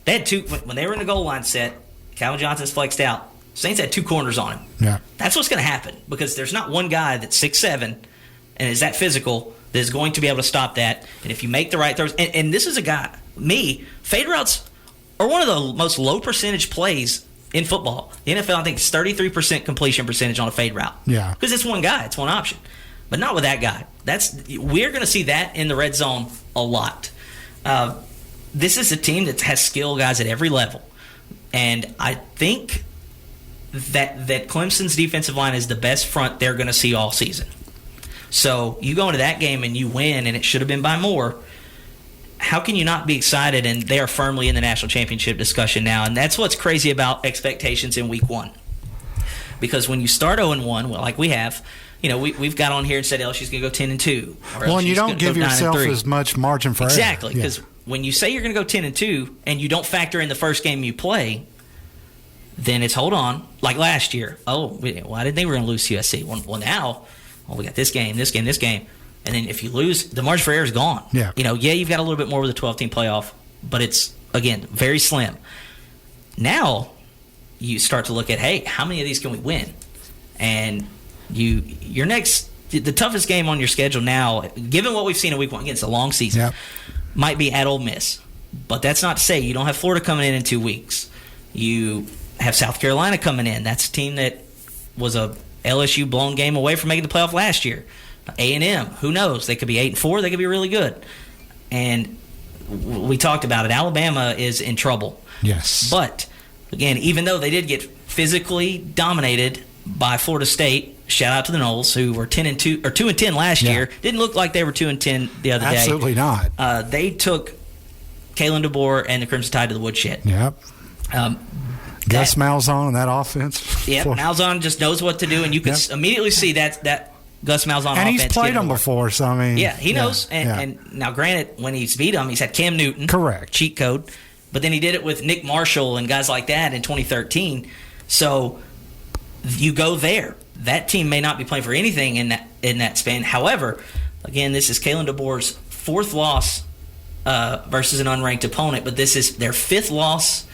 They had 2 when they were in the goal line set. Calvin Johnson's flexed out. Saints had 2 corners on him. Yeah, that's what's going to happen because there's not one guy that's 6'7" and is that physical that is going to be able to stop that. And if you make the right throws, and this is a guy, fade routes are one of the most low percentage plays in football. The NFL, I think, is 33% completion percentage on a fade route.
Yeah,
because it's one guy, it's one option. But not with that guy. We're going to see that in the red zone a lot. This is a team that has skill guys at every level. And I think that Clemson's defensive line is the best front they're going to see all season. So you go into that game and you win, and it should have been by more. How can you not be excited? And they are firmly in the national championship discussion now. And that's what's crazy about expectations in week 1. Because when you start 0-1, well, like we have – we've got on here and said LSU's going to go 10-2.
Well, and you don't give yourself as much margin for error.
Exactly, because when you say you're going to go 10-2 and you don't factor in the first game you play, then it's hold on. Like last year, well, I didn't think we were going to lose to USC. Well, now, we got this game, and then if you lose, the margin for error is gone.
Yeah.
You've got a little bit more with a 12-team playoff, but it's, again, very slim. Now you start to look at, hey, how many of these can we win? And the toughest game on your schedule now, given what we've seen in week 1, again, it's a long season, might be at Ole Miss. But that's not to say you don't have Florida coming in 2 weeks. You have South Carolina coming in. That's a team that was a LSU blown game away from making the playoff last year. A&M, who knows? They could be 8-4. They could be really good. And we talked about it. Alabama is in trouble.
Yes.
But, again, even though they did get physically dominated by Florida State, shout out to the Noles, who were 10-2 or 2-10 last year. Didn't look like they were 2-10 the other day.
Absolutely not.
They took Kalen DeBoer and the Crimson Tide to the woodshed.
Yep. Gus Malzahn in that offense.
Yeah, Malzahn just knows what to do, and you can immediately see that Gus Malzahn offense.
And he's played them before, so I mean.
Yeah, he knows. And now, granted, when he's beat them, he's had Cam Newton.
Correct.
Cheat code. But then he did it with Nick Marshall and guys like that in 2013. So you go there. That team may not be playing for anything in that span. However, again, this is Kalen DeBoer's 4th loss versus an unranked opponent, but this is their 5th loss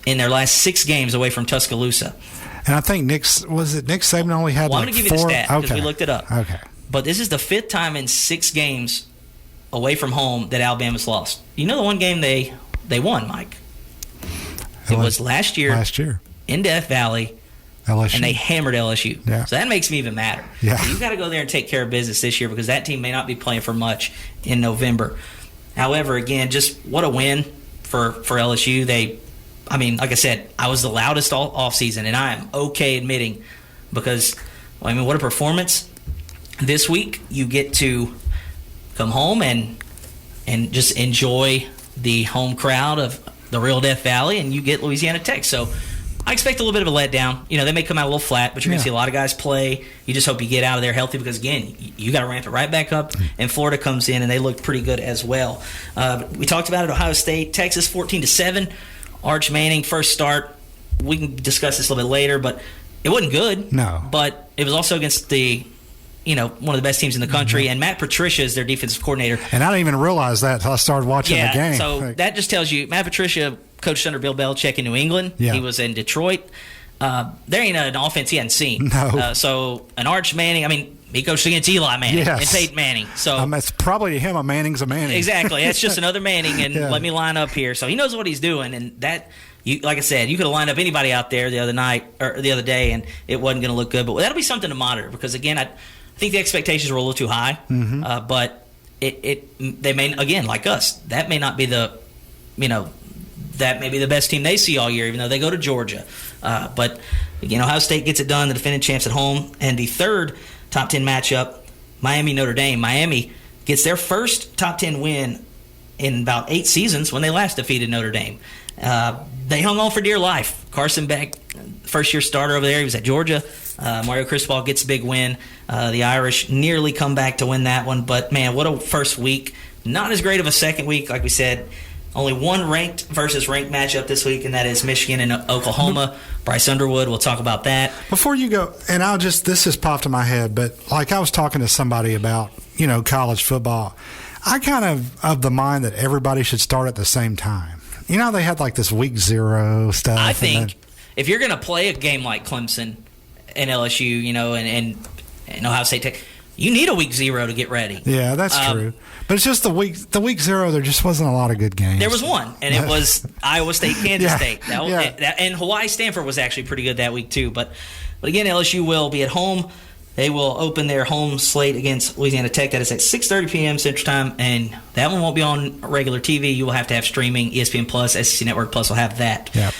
in their last 6 games away from Tuscaloosa.
And I think Nick Saban only had
I'm going to give you the stat because we looked it up.
Okay.
But this is the 5th time in 6 games away from home that Alabama's lost. You know the one game they won, Mike? It was last year in Death Valley. LSU. And they hammered LSU.
Yeah.
So that makes me even madder.
Yeah.
So you've got to go there and take care of business this year because that team may not be playing for much in November. However, again, just what a win for LSU. Like I said, I was the loudest all offseason, and I am okay admitting because, what a performance. This week you get to come home and just enjoy the home crowd of the real Death Valley, and you get Louisiana Tech. So I expect a little bit of a letdown. They may come out a little flat, but you're going to see a lot of guys play. You just hope you get out of there healthy because, again, you got to ramp it right back up. And Florida comes in, and they look pretty good as well. We talked about it, Ohio State, Texas 14-7. Arch Manning, first start. We can discuss this a little bit later, but it wasn't good.
No.
But it was also against one of the best teams in the country, and Matt Patricia is their defensive coordinator.
And I didn't even realize that until I started watching the game.
So that just tells you Matt Patricia coached under Bill Belichick in New England.
Yeah.
He was in Detroit. There ain't an offense he hadn't seen.
No.
So an Arch Manning, he coached against Eli Manning and Peyton Manning. So
it's probably to him a Manning's a Manning.
Exactly. That's just another Manning, and let me line up here. So he knows what he's doing, and that like I said, you could have lined up anybody out there the other day, and it wasn't going to look good. But that'll be something to monitor because, again, I think the expectations were a little too high. But they may, again, like us, that may not be that may be the best team they see all year, even though they go to Georgia. But again, Ohio State gets it done, the defending champs at home, and the third top 10 matchup, Miami-Notre Dame. Miami gets their first top 10 win in about 8 seasons when they last defeated Notre Dame. They hung on for dear life. Carson Beck, first-year starter over there, he was at Georgia. Mario Cristobal gets a big win. The Irish nearly come back to win that one. But, man, what a first week. Not as great of a second week, like we said. Only one ranked versus ranked matchup this week, and that is Michigan and Oklahoma. Bryce Underwood, we'll talk about that.
Before you go, and this just popped in my head, but like I was talking to somebody about, college football. I kind of the mind that everybody should start at the same time. They had like this week 0 stuff.
I think if you're going to play a game like Clemson and LSU, and Ohio State, you need a week 0 to get ready.
Yeah, that's true. But it's just the week 0, there just wasn't a lot of good games.
There was one, and it was Iowa State, Kansas State. And Hawaii, Stanford was actually pretty good that week too. But again, LSU will be at home. They will open their home slate against Louisiana Tech. That is at 6:30 p.m. Central Time, and that one won't be on regular TV. You will have to have streaming. ESPN Plus, SEC Network Plus will have that.
Yep.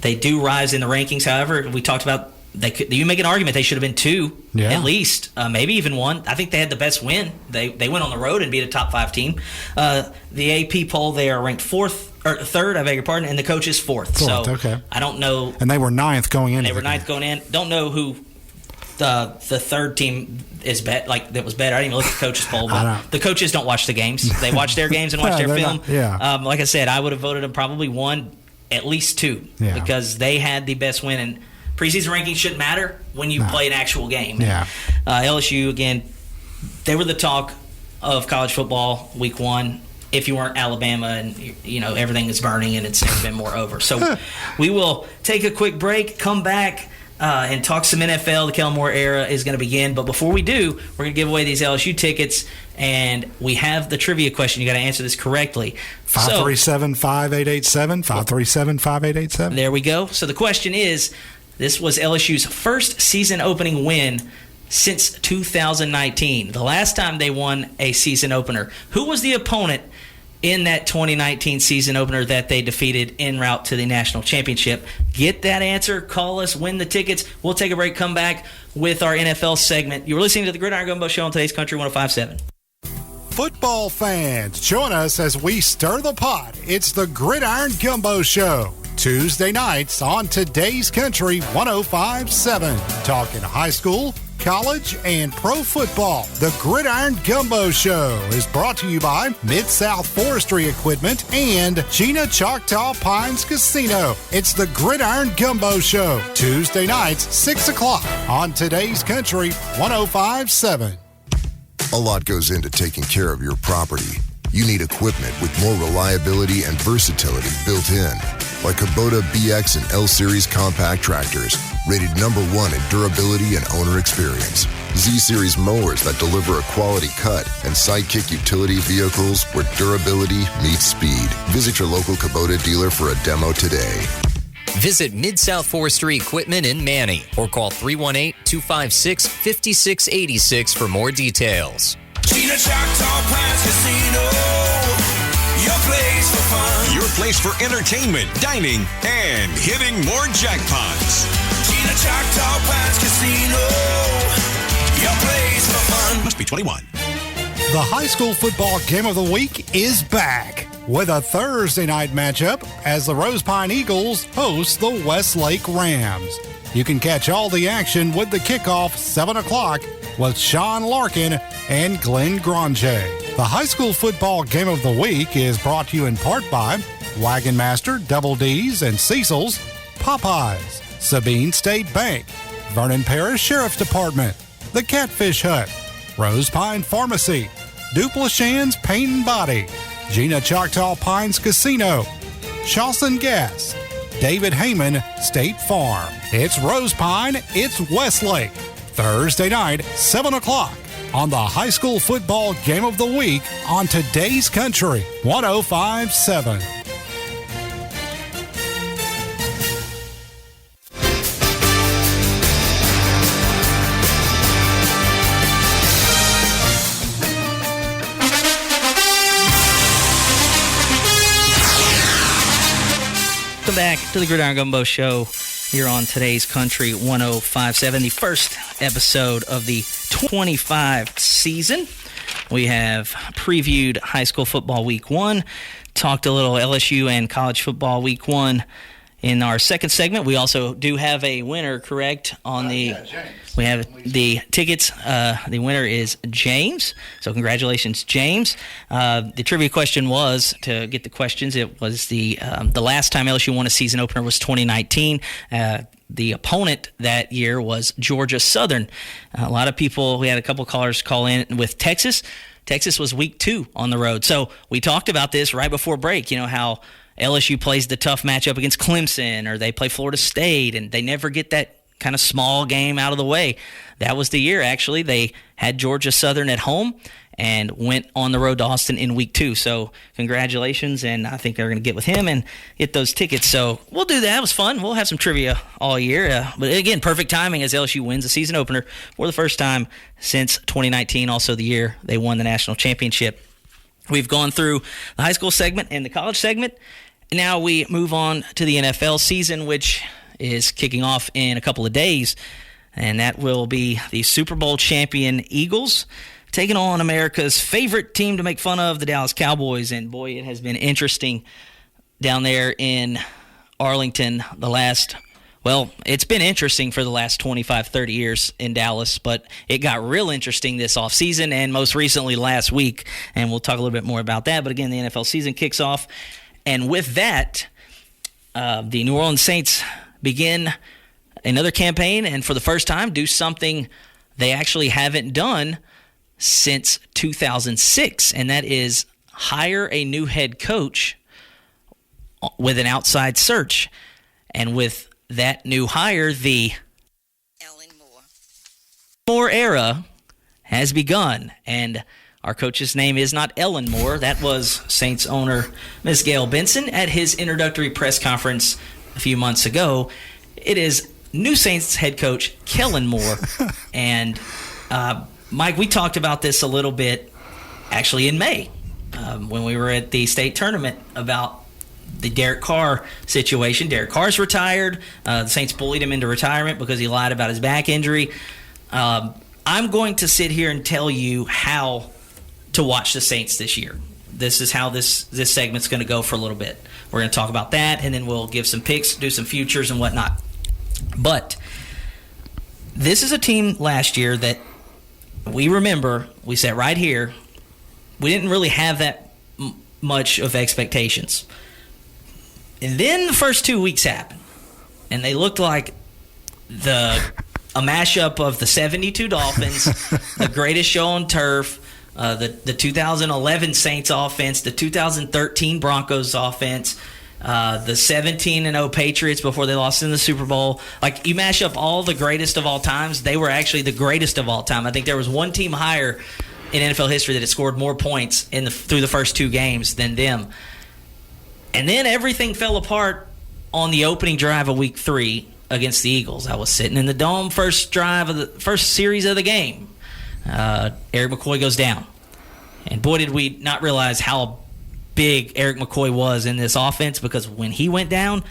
They do rise in the rankings. However, we talked about you make an argument they should have been 2 at least, maybe even 1. I think they had the best win. They went on the road and beat a top 5 team. The AP poll, they are ranked 3rd, I beg your pardon, and the coach is 4th. So
okay.
I don't know.
And they were 9th going in.
They were 9th going in. Don't know who the third team is that was better. I didn't even look at the coaches poll, but the coaches don't watch the games. They watch their games and watch their film. Like I said, I would have voted them probably 1, at least 2, because they had the best win. And preseason rankings shouldn't matter when you play an actual game. LSU, again, they were the talk of college football week 1. If you weren't Alabama and everything is burning and it's never been more over. So we will take a quick break, come back, and talk some NFL. The Kellen Moore era is going to begin. But before we do, we're going to give away these LSU tickets. And we have the trivia question. You got to answer this correctly.
537-5887. 537-5887.
There we go. So the question is, this was LSU's first season opening win since 2019. The last time they won a season opener. Who was the opponent in that 2019 season opener that they defeated en route to the national championship? Get that answer. Call us. Win the tickets. We'll take a break. Come back with our NFL segment. You're listening to the Gridiron Gumbo Show on today's Country 105.7.
Football fans, join us as we stir the pot. It's the Gridiron Gumbo Show. Tuesday nights on today's Country 105.7. Talking high school, college, and pro football. The Gridiron Gumbo Show is brought to you by Mid-South Forestry Equipment and Gina Choctaw Pines Casino. It's the Gridiron Gumbo Show. Tuesday nights, 6 o'clock on today's Country 105.7.
A lot goes into taking care of your property. You need equipment with more reliability and versatility built in, like Kubota BX and L Series compact tractors, rated #1 in durability and owner experience. Z Series mowers that deliver a quality cut, and Sidekick utility vehicles where durability meets speed. Visit your local Kubota dealer for a demo today.
Visit Mid-South Forestry Equipment in Manny or call 318-256-5686 for more details.
Gina Choctaw Pines Casino, your place for fun.
Your place for entertainment, dining, and hitting more jackpots.
Gina Choctaw Pines Casino, your place for fun.
Must be 21.
The high school football game of the week is back with a Thursday night matchup as the Rose Pine Eagles host the Westlake Rams. You can catch all the action with the kickoff 7 o'clock with Sean Larkin and Glenn Granger. The high school football game of the week is brought to you in part by Wagon Master, Double D's, and Cecil's, Popeyes, Sabine State Bank, Vernon Parish Sheriff's Department, The Catfish Hut, Rose Pine Pharmacy, Duplichan's Paint and Body, Gina Choctaw Pines Casino, Shawson Gas, David Heyman State Farm. It's Rose Pine, it's Westlake. Thursday night, 7 o'clock on the high school football game of the week on today's Country 105.7.
back to the Gridiron Gumbo Show here on today's Country 105.7, the first episode of the 25 season. We have previewed high school football week 1, talked a little LSU and college football week 1. In our second segment, we also do have a winner, correct? We have the tickets. The winner is James. So congratulations, James. The trivia question was, to get the questions, it was the last time LSU won a season opener was 2019. The opponent that year was Georgia Southern. A lot of people, we had a couple callers call in with Texas. Texas was week 2 on the road. So we talked about this right before break, how LSU plays the tough matchup against Clemson, or they play Florida State, and they never get that kind of small game out of the way. That was the year, actually. They had Georgia Southern at home and went on the road to Austin in week 2. So congratulations, and I think they're going to get with him and get those tickets. So we'll do that. It was fun. We'll have some trivia all year. But again, perfect timing as LSU wins a season opener for the first time since 2019, also the year they won the national championship. We've gone through the high school segment and the college segment. Now we move on to the NFL season, which is kicking off in a couple of days, and that will be the Super Bowl champion Eagles taking on America's favorite team to make fun of, the Dallas Cowboys. And boy, it has been interesting down there in Arlington it's been interesting for the last 25, 30 years in Dallas, but it got real interesting this offseason and most recently last week, and we'll talk a little bit more about that. But again, the NFL season kicks off. And with that, the New Orleans Saints begin another campaign, and for the first time, do something they actually haven't done since 2006, and that is hire a new head coach with an outside search. And with that new hire, the Ellen Moore era has begun, and our coach's name is not Ellen Moore. That was Saints owner Ms. Gail Benson at his introductory press conference a few months ago. It is new Saints head coach Kellen Moore. And, Mike, we talked about this a little bit actually in May when we were at the state tournament about the Derek Carr situation. Derek Carr's retired. The Saints bullied him into retirement because he lied about his back injury. I'm going to sit here and tell you how to watch the Saints this year. This is how this segment's going to go for a little bit. We're going to talk about that, and then we'll give some picks, do some futures and whatnot. But this is a team last year that we remember, we sat right here, we didn't really have that much of expectations. And then the first 2 weeks happened, and they looked like a mashup of the 72 Dolphins, the greatest show on turf, the 2011 Saints offense, the 2013 Broncos offense, the 17-0 Patriots before they lost in the Super Bowl. Like, you mash up all the greatest of all times, they were actually the greatest of all time. I think there was one team higher in NFL history that had scored more points through the first 2 games than them. And then everything fell apart on the opening drive of Week 3 against the Eagles. I was sitting in the dome first drive of the first series of the game. Eric McCoy goes down. And boy, did we not realize how big Eric McCoy was in this offense, because when he went down,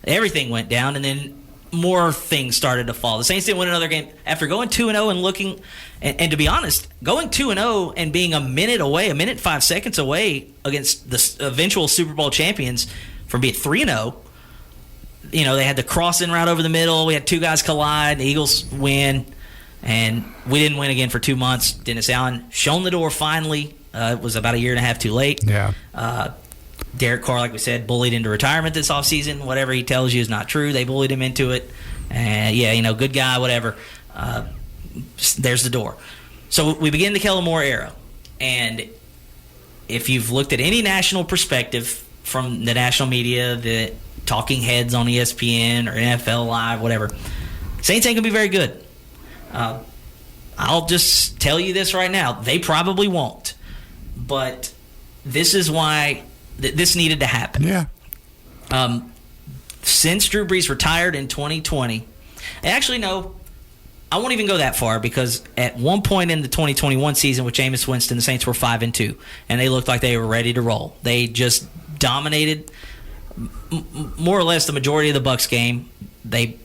everything went down, and then more things started to fall. The Saints didn't win another game. After going 2-0 and looking, and to be honest, going 2-0 and being a minute 5 seconds away against the eventual Super Bowl champions from being 3-0, they had the crossing route over the middle. We had 2 guys collide. The Eagles win. And we didn't win again for 2 months. Dennis Allen shown the door finally. It was about a year and a half too late.
Yeah.
Derek Carr, like we said, bullied into retirement this offseason. Whatever he tells you is not true. They bullied him into it. And, good guy, whatever. There's the door. So we begin the Kellen Moore era. And if you've looked at any national perspective from the national media, the talking heads on ESPN or NFL Live, whatever, Saints ain't going to be very good. I'll just tell you this right now. They probably won't. But this is why this needed to happen.
Yeah.
Since Drew Brees retired in 2020, actually, no, I won't even go that far, because at one point in the 2021 season with Jameis Winston, the Saints were 5-2, and they looked like they were ready to roll. They just dominated more or less the majority of the Bucs game, they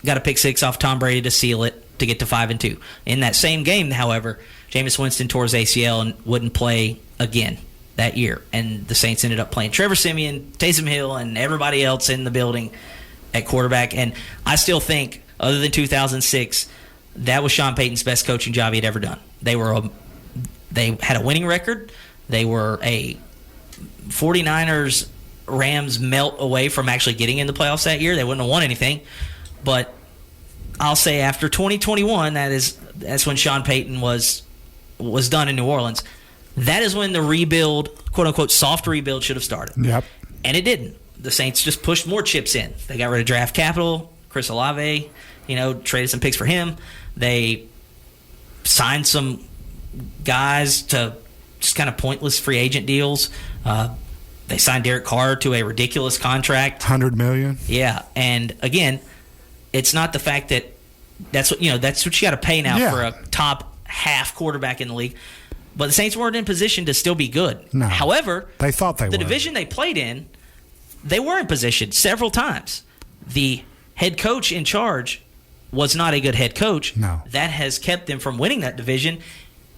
got a pick six off Tom Brady to seal it to get to 5-2. In that same game, however, Jameis Winston tore his ACL and wouldn't play again that year. And the Saints ended up playing Trevor Siemian, Taysom Hill, and everybody else in the building at quarterback. And I still think, other than 2006, that was Sean Payton's best coaching job he'd ever done. They had a winning record. They were a 49ers Rams melt away from actually getting in the playoffs that year. They wouldn't have won anything. But I'll say after 2021, that's when Sean Payton was done in New Orleans. That is when the rebuild, quote-unquote, soft rebuild should have started.
Yep.
And it didn't. The Saints just pushed more chips in. They got rid of draft capital. Chris Olave, traded some picks for him. They signed some guys to just kind of pointless free agent deals. They signed Derek Carr to a ridiculous contract.
$100 million.
Yeah, and again, it's not the fact that that's what you got to pay now for a top half quarterback in the league. But the Saints weren't in position to still be good.
No.
However,
they thought they were.
The division they played in, they were in position several times. The head coach in charge was not a good head coach.
No.
That has kept them from winning that division,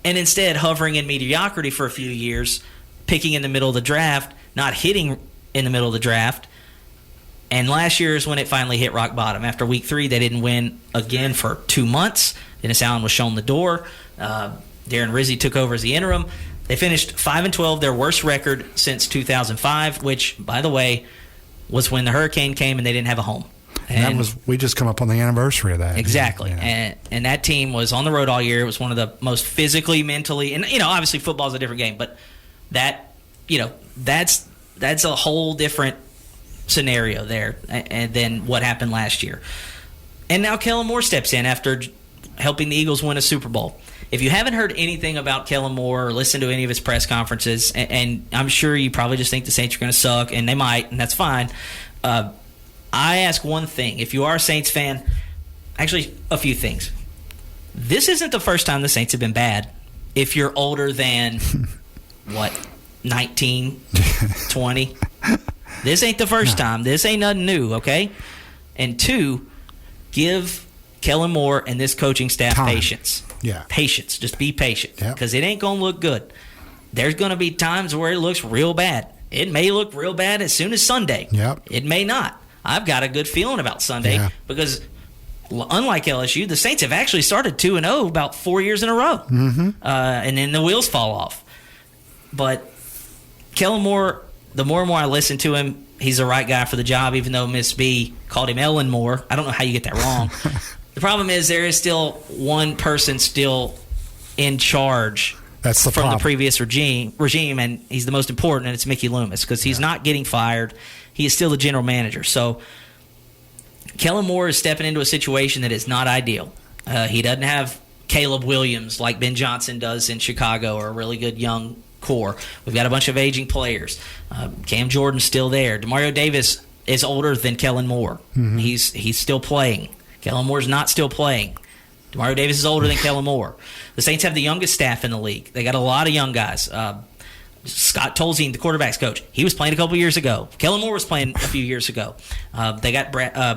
and instead hovering in mediocrity for a few years, picking in the middle of the draft, not hitting in the middle of the draft. And last year is when it finally hit rock bottom. After week 3, they didn't win again for 2 months. Dennis Allen was shown the door. Darren Rizzi took over as the interim. They finished 5-12, their worst record since 2005, which, by the way, was when the hurricane came and they didn't have a home.
And we just come up on the anniversary of that.
Exactly.
Yeah.
And that team was on the road all year. It was one of the most physically, mentally, and obviously football's a different game, but that's a whole different scenario there and than what happened last year. And now Kellen Moore steps in after helping the Eagles win a Super Bowl. If you haven't heard anything about Kellen Moore or listened to any of his press conferences, and I'm sure you probably just think the Saints are going to suck, and they might, and that's fine. I ask one thing. If you are a Saints fan, actually a few things. This isn't the first time the Saints have been bad. If you're older than, 19, 20. This ain't the first time. This ain't nothing new, okay? And 2, give Kellen Moore and this coaching staff patience.
Yeah.
Patience. Just be patient because it ain't going to look good. There's going to be times where it looks real bad. It may look real bad as soon as Sunday.
Yep.
It may not. I've got a good feeling about Sunday because unlike LSU, the Saints have actually started 2-0 about 4 years in a row.
Mm-hmm.
And then the wheels fall off. But Kellen Moore, the more and more I listen to him, he's the right guy for the job, even though Miss B called him Ellen Moore. I don't know how you get that wrong. The problem is there is still one person still in charge from the previous regime, and he's the most important, and it's Mickey Loomis because he's not getting fired. He is still the general manager. So Kellen Moore is stepping into a situation that is not ideal. He doesn't have Caleb Williams like Ben Johnson does in Chicago or a really good young core. We've got a bunch of aging players. Cam Jordan's still there. Demario Davis is older than Kellen Moore. Mm-hmm. He's still playing. Kellen Moore's not still playing. Demario Davis is older than Kellen Moore. The Saints have the youngest staff in the league. They got a lot of young guys. Scott Tolzien, the quarterback's coach, he was playing a couple years ago. Kellen Moore was playing a few years ago. They got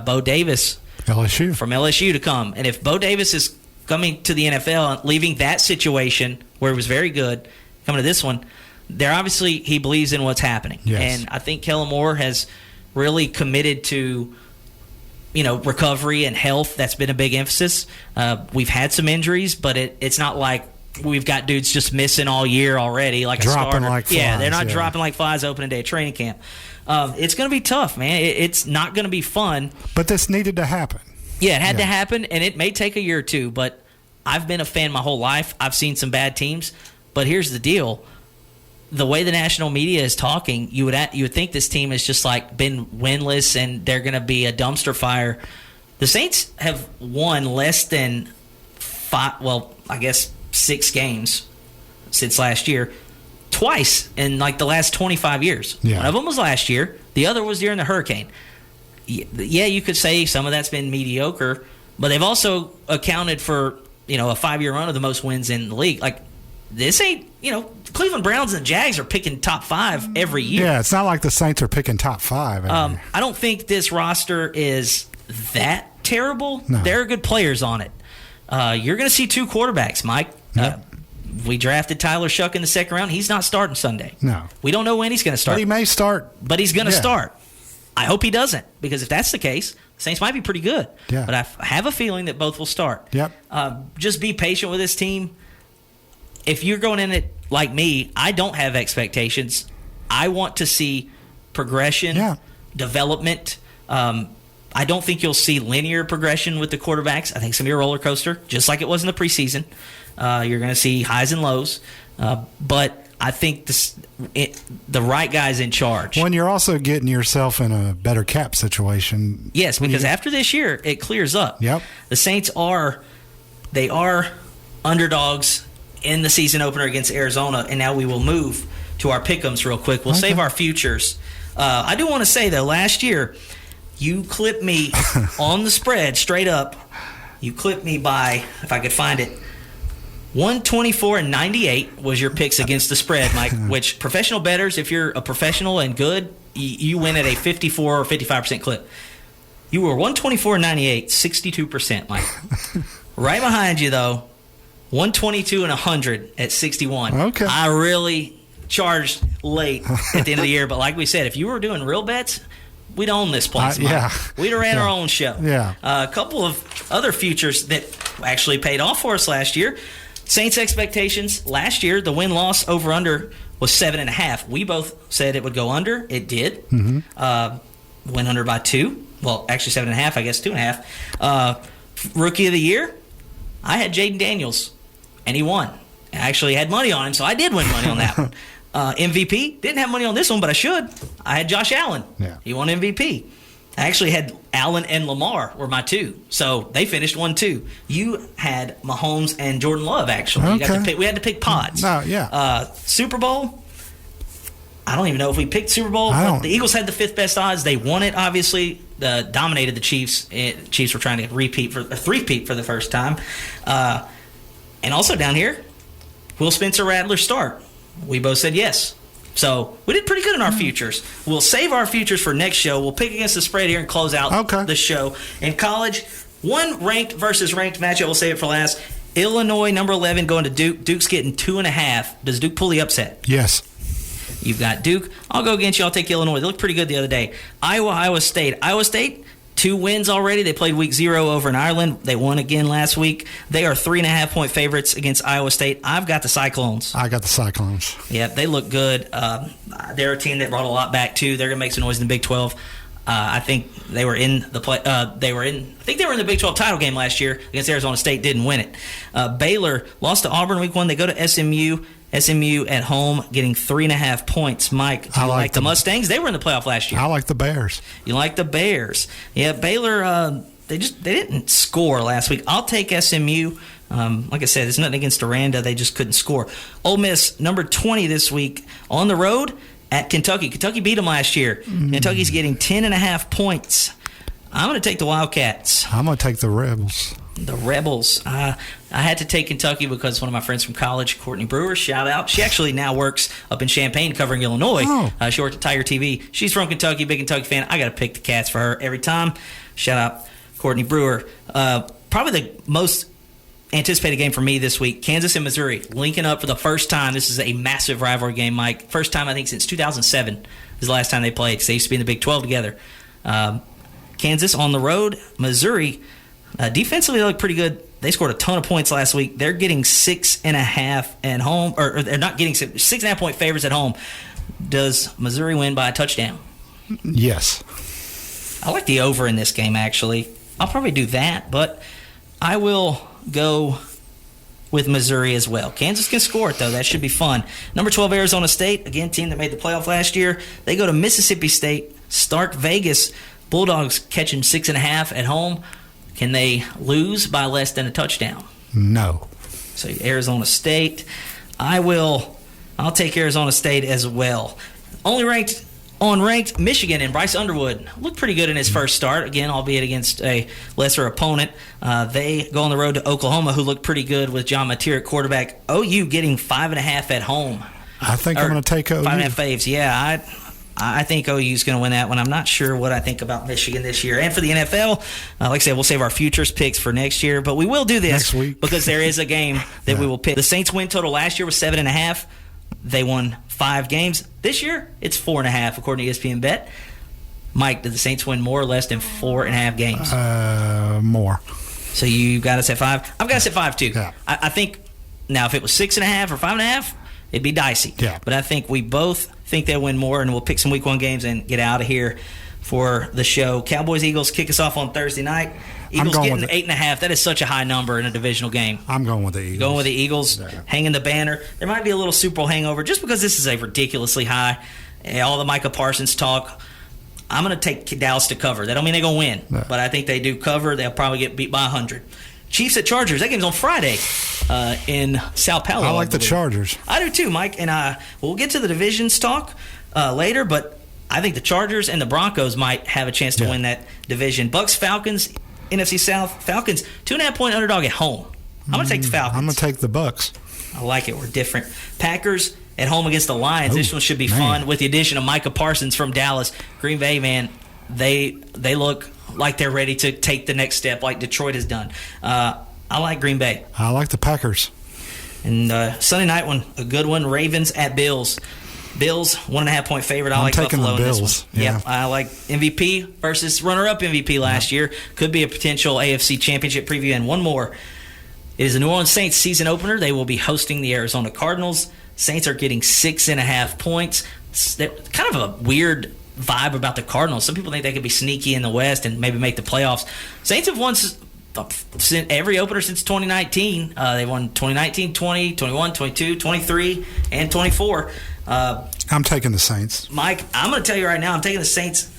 Bo Davis from LSU to come. And if Bo Davis is coming to the NFL and leaving that situation where he was very good, coming to this one, he believes in what's happening.
Yes.
And I think Kellen Moore has really committed to recovery and health. That's been a big emphasis. We've had some injuries, but it's not like we've got dudes just missing all year already, like
dropping
a starter.
Like flies,
yeah, they're not dropping like flies opening day of training camp. It's going to be tough, man. It's not going to be fun.
But this needed to happen.
Yeah, it had to happen, and it may take a year or two, but I've been a fan my whole life. I've seen some bad teams, but here's the deal. The way the national media is talking, you would think this team has just been winless and they're going to be a dumpster fire. The Saints have won less than 6 games since last year, twice in the last 25 years.
Yeah. One
of them was last year. The other was during the hurricane. Yeah, you could say some of that's been mediocre, but they've also accounted for a 5-year run of the most wins in the league. this ain't, Cleveland Browns and Jags are picking top 5 every year.
Yeah, it's not like the Saints are picking top 5.
I don't think this roster is that terrible.
No.
There are good players on it. You're going to see 2 quarterbacks, Mike.
Yep.
We drafted Tyler Shuck in the second round. He's not starting Sunday.
No.
We don't know when he's going to start.
But he may start.
But he's going to start. I hope he doesn't, because if that's the case, the Saints might be pretty good.
Yeah.
But I have a feeling that both will start.
Yep.
Just be patient with this team. If you're going in it like me, I don't have expectations. I want to see progression, development. I don't think you'll see linear progression with the quarterbacks. I think it's going to be a roller coaster, just like it was in the preseason. You're going to see highs and lows. But I think the right guy's in charge.
When you're also getting yourself in a better cap situation.
Yes, because after this year, it clears up.
Yep.
The Saints are underdogs in the season opener against Arizona, and now we will move to our pick'ems real quick. We'll save our futures. I do want to say, though, last year, you clipped me on the spread straight up. You clipped me by, if I could find it, 124-98 was your picks against the spread, Mike, which professional bettors, if you're a professional and good, you win at a 54 or 55% clip. You were 124-98, 62%, Mike. Right behind you, though, 122 and 100 at 61.
Okay.
I really charged late at the end of the year, but like we said, if you were doing real bets, we'd own this place, Mike.
Yeah.
We'd have ran our own show.
Yeah.
A couple of other futures that actually paid off for us last year. Saints expectations last year, the win-loss over-under was 7.5. We both said it would go under. It did. Mm-hmm. Went under by 2. Well, actually 7.5, I guess 2.5. Rookie of the year, I had Jaden Daniels, and he won. I actually had money on him, so I did win money on that one. MVP, didn't have money on this one, but I should. I had Josh Allen.
Yeah.
He won MVP. I actually had Allen and Lamar were my 2, so they finished 1-2. You had Mahomes and Jordan Love, actually.
Okay.
You got to pick, we had to pick pods.
No, yeah.
Super Bowl, I don't even know if we picked Super Bowl. The Eagles had the 5th best odds. They won it, obviously. Dominated the Chiefs. Chiefs were trying to three-peat for the first time. And also down here, will Spencer Rattler start? We both said yes. So we did pretty good in our futures. We'll save our futures for next show. We'll pick against the spread here and close out the show. In college, one ranked versus ranked matchup. We'll save it for last. Illinois, number 11, going to Duke. Duke's getting 2.5. Does Duke pull the upset?
Yes.
You've got Duke. I'll go against you. I'll take Illinois. They looked pretty good the other day. Iowa State. Iowa State, 2 wins already. They played week 0 over in Ireland. They won again last week. They are 3.5-point favorites against Iowa State. I've got the Cyclones.
I got the Cyclones.
Yeah, they look good. They're a team that brought a lot back too. They're gonna make some noise in the Big 12. I think they were in the play. I think they were in the Big 12 title game last year against Arizona State. Didn't win it. Baylor lost to Auburn week 1. They go to SMU. SMU at home getting 3.5 points. Mike, do you like the Mustangs? They were in the playoff last year.
I like the Bears.
You like the Bears? Yeah, Baylor. They didn't score last week. I'll take SMU. Like I said, it's nothing against Aranda. They just couldn't score. Ole Miss, number 20 this week on the road at Kentucky. Kentucky beat them last year. Kentucky's getting 10.5 points. I'm going to take the Wildcats.
I'm going to take the Rebels.
The Rebels. I had to take Kentucky because one of my friends from college, Courtney Brewer, shout out. She actually now works up in Champaign covering Illinois.
Oh.
She worked at Tiger TV. She's from Kentucky, big Kentucky fan. I got to pick the Cats for her every time. Shout out Courtney Brewer. Probably the most anticipated game for me this week, Kansas and Missouri linking up for the first time. This is a massive rivalry game, Mike. First time, I think, since 2007 is the last time they played because they used to be in the Big 12 together. Kansas on the road. Missouri, defensively, they look pretty good. They scored a ton of points last week. They're getting 6.5 at home, or they're not getting 6.5 point favorites at home. Does Missouri win by a touchdown?
Yes.
I like the over in this game, actually. I'll probably do that, but I will go with Missouri as well. Kansas can score it, though. That should be fun. Number 12, Arizona State, again, team that made the playoff last year. They go to Mississippi State, Stark Vegas. Bulldogs catching 6.5 at home. Can they lose by less than a touchdown?
No.
So Arizona State. I'll take Arizona State as well. Only ranked Unranked Michigan and Bryce Underwood looked pretty good in his first start, again, albeit against a lesser opponent. They go on the road to Oklahoma, who looked pretty good with John Mateer at quarterback. OU getting 5.5 at home.
I think I'm going to take OU.
5.5 faves, yeah. I think OU's going to win that one. I'm not sure what I think about Michigan this year. And for the NFL, like I said, we'll save our futures picks for next year, but we will do this
next week
because there is a game that we will pick. The Saints win total last year was 7.5. They won 5 games. This year, it's 4.5, according to ESPN Bet. Mike, did the Saints win more or less than 4.5 games?
More.
So you got us at 5? I've got us at 5, too.
Yeah.
I think, now, if it was 6.5 or 5.5, it'd be dicey.
Yeah.
But I think we both think they'll win more, and we'll pick some Week 1 games and get out of here for the show. Cowboys-Eagles kick us off on Thursday night. Eagles getting 8.5. That is such a high number in a divisional game.
I'm going with the Eagles.
Going with the Eagles, hanging the banner. There might be a little Super Bowl hangover just because this is a ridiculously high. All the Micah Parsons talk. I'm going to take Dallas to cover. That don't mean they're going to win, but I think they do cover. They'll probably get beat by 100. Chiefs at Chargers. That game's on Friday in Sao Paulo.
I like the Chargers.
I do too, Mike. And we'll get to the divisions talk later, but I think the Chargers and the Broncos might have a chance to win that division. Bucks, Falcons, NFC South. Falcons, 2.5-point underdog at home. I'm going to take the Falcons.
I'm going to take the Bucks.
I like it. We're different. Packers at home against the Lions. This one should be fun with the addition of Micah Parsons from Dallas. Green Bay, man, they look like they're ready to take the next step like Detroit has done. I like Green Bay.
I like the Packers.
And Sunday night one, a good one, Ravens at Bills. Bills, 1.5-point favorite. I like
taking
Buffalo
the
in
Bills.
this one.
Yeah.
Yep, I like MVP versus runner-up MVP last year. Could be a potential AFC Championship preview. And one more. It is the New Orleans Saints season opener. They will be hosting the Arizona Cardinals. Saints are getting 6.5 points. They're kind of a weird vibe about the Cardinals. Some people think they could be sneaky in the West and maybe make the playoffs. Saints have won every opener since 2019. They won 2019, 20, 21, 22, 23, and 24.
I'm taking the Saints.
Mike, I'm going to tell you right now, I'm taking the Saints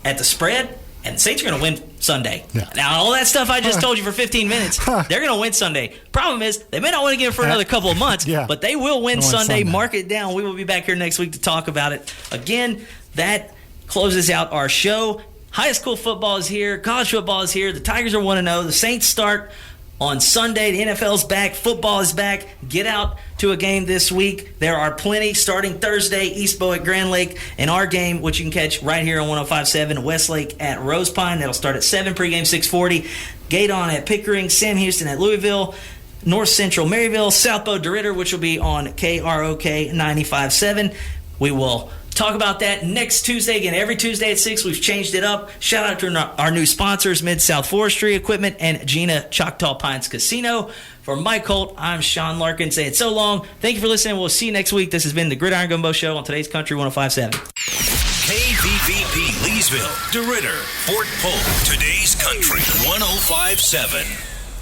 at the spread, and the Saints are going to win Sunday.
Yeah.
Now, all that stuff I just told you for 15 minutes, they're going to win Sunday. Problem is, they may not win again for another couple of months, but they will win Sunday. Mark it down. We will be back here next week to talk about it. Again, that closes out our show. High school football is here. College football is here. The Tigers are 1-0. The Saints start on Sunday. The NFL's back. Football is back. Get out to a game this week. There are plenty starting Thursday, Eastbow at Grand Lake, and our game, which you can catch right here on 105.7, Westlake at Rose Pine. That'll start at 7, pregame 6:40. Gate on at Pickering, Sam Houston at Louisville, North Central Maryville, Southbow DeRidder, which will be on KROK 95.7. We will talk about that next Tuesday. Again, every Tuesday at 6. We've changed it up. Shout out to our new sponsors, Mid-South Forestry Equipment and Gina Choctaw Pines Casino. For Mike Holt, I'm Sean Larkin saying so long. Thank you for listening. We'll see you next week. This has been the Gridiron Gumbo Show on today's Country 105.7.
KVVP Leesville, DeRidder, Fort Polk, today's Country 105.7.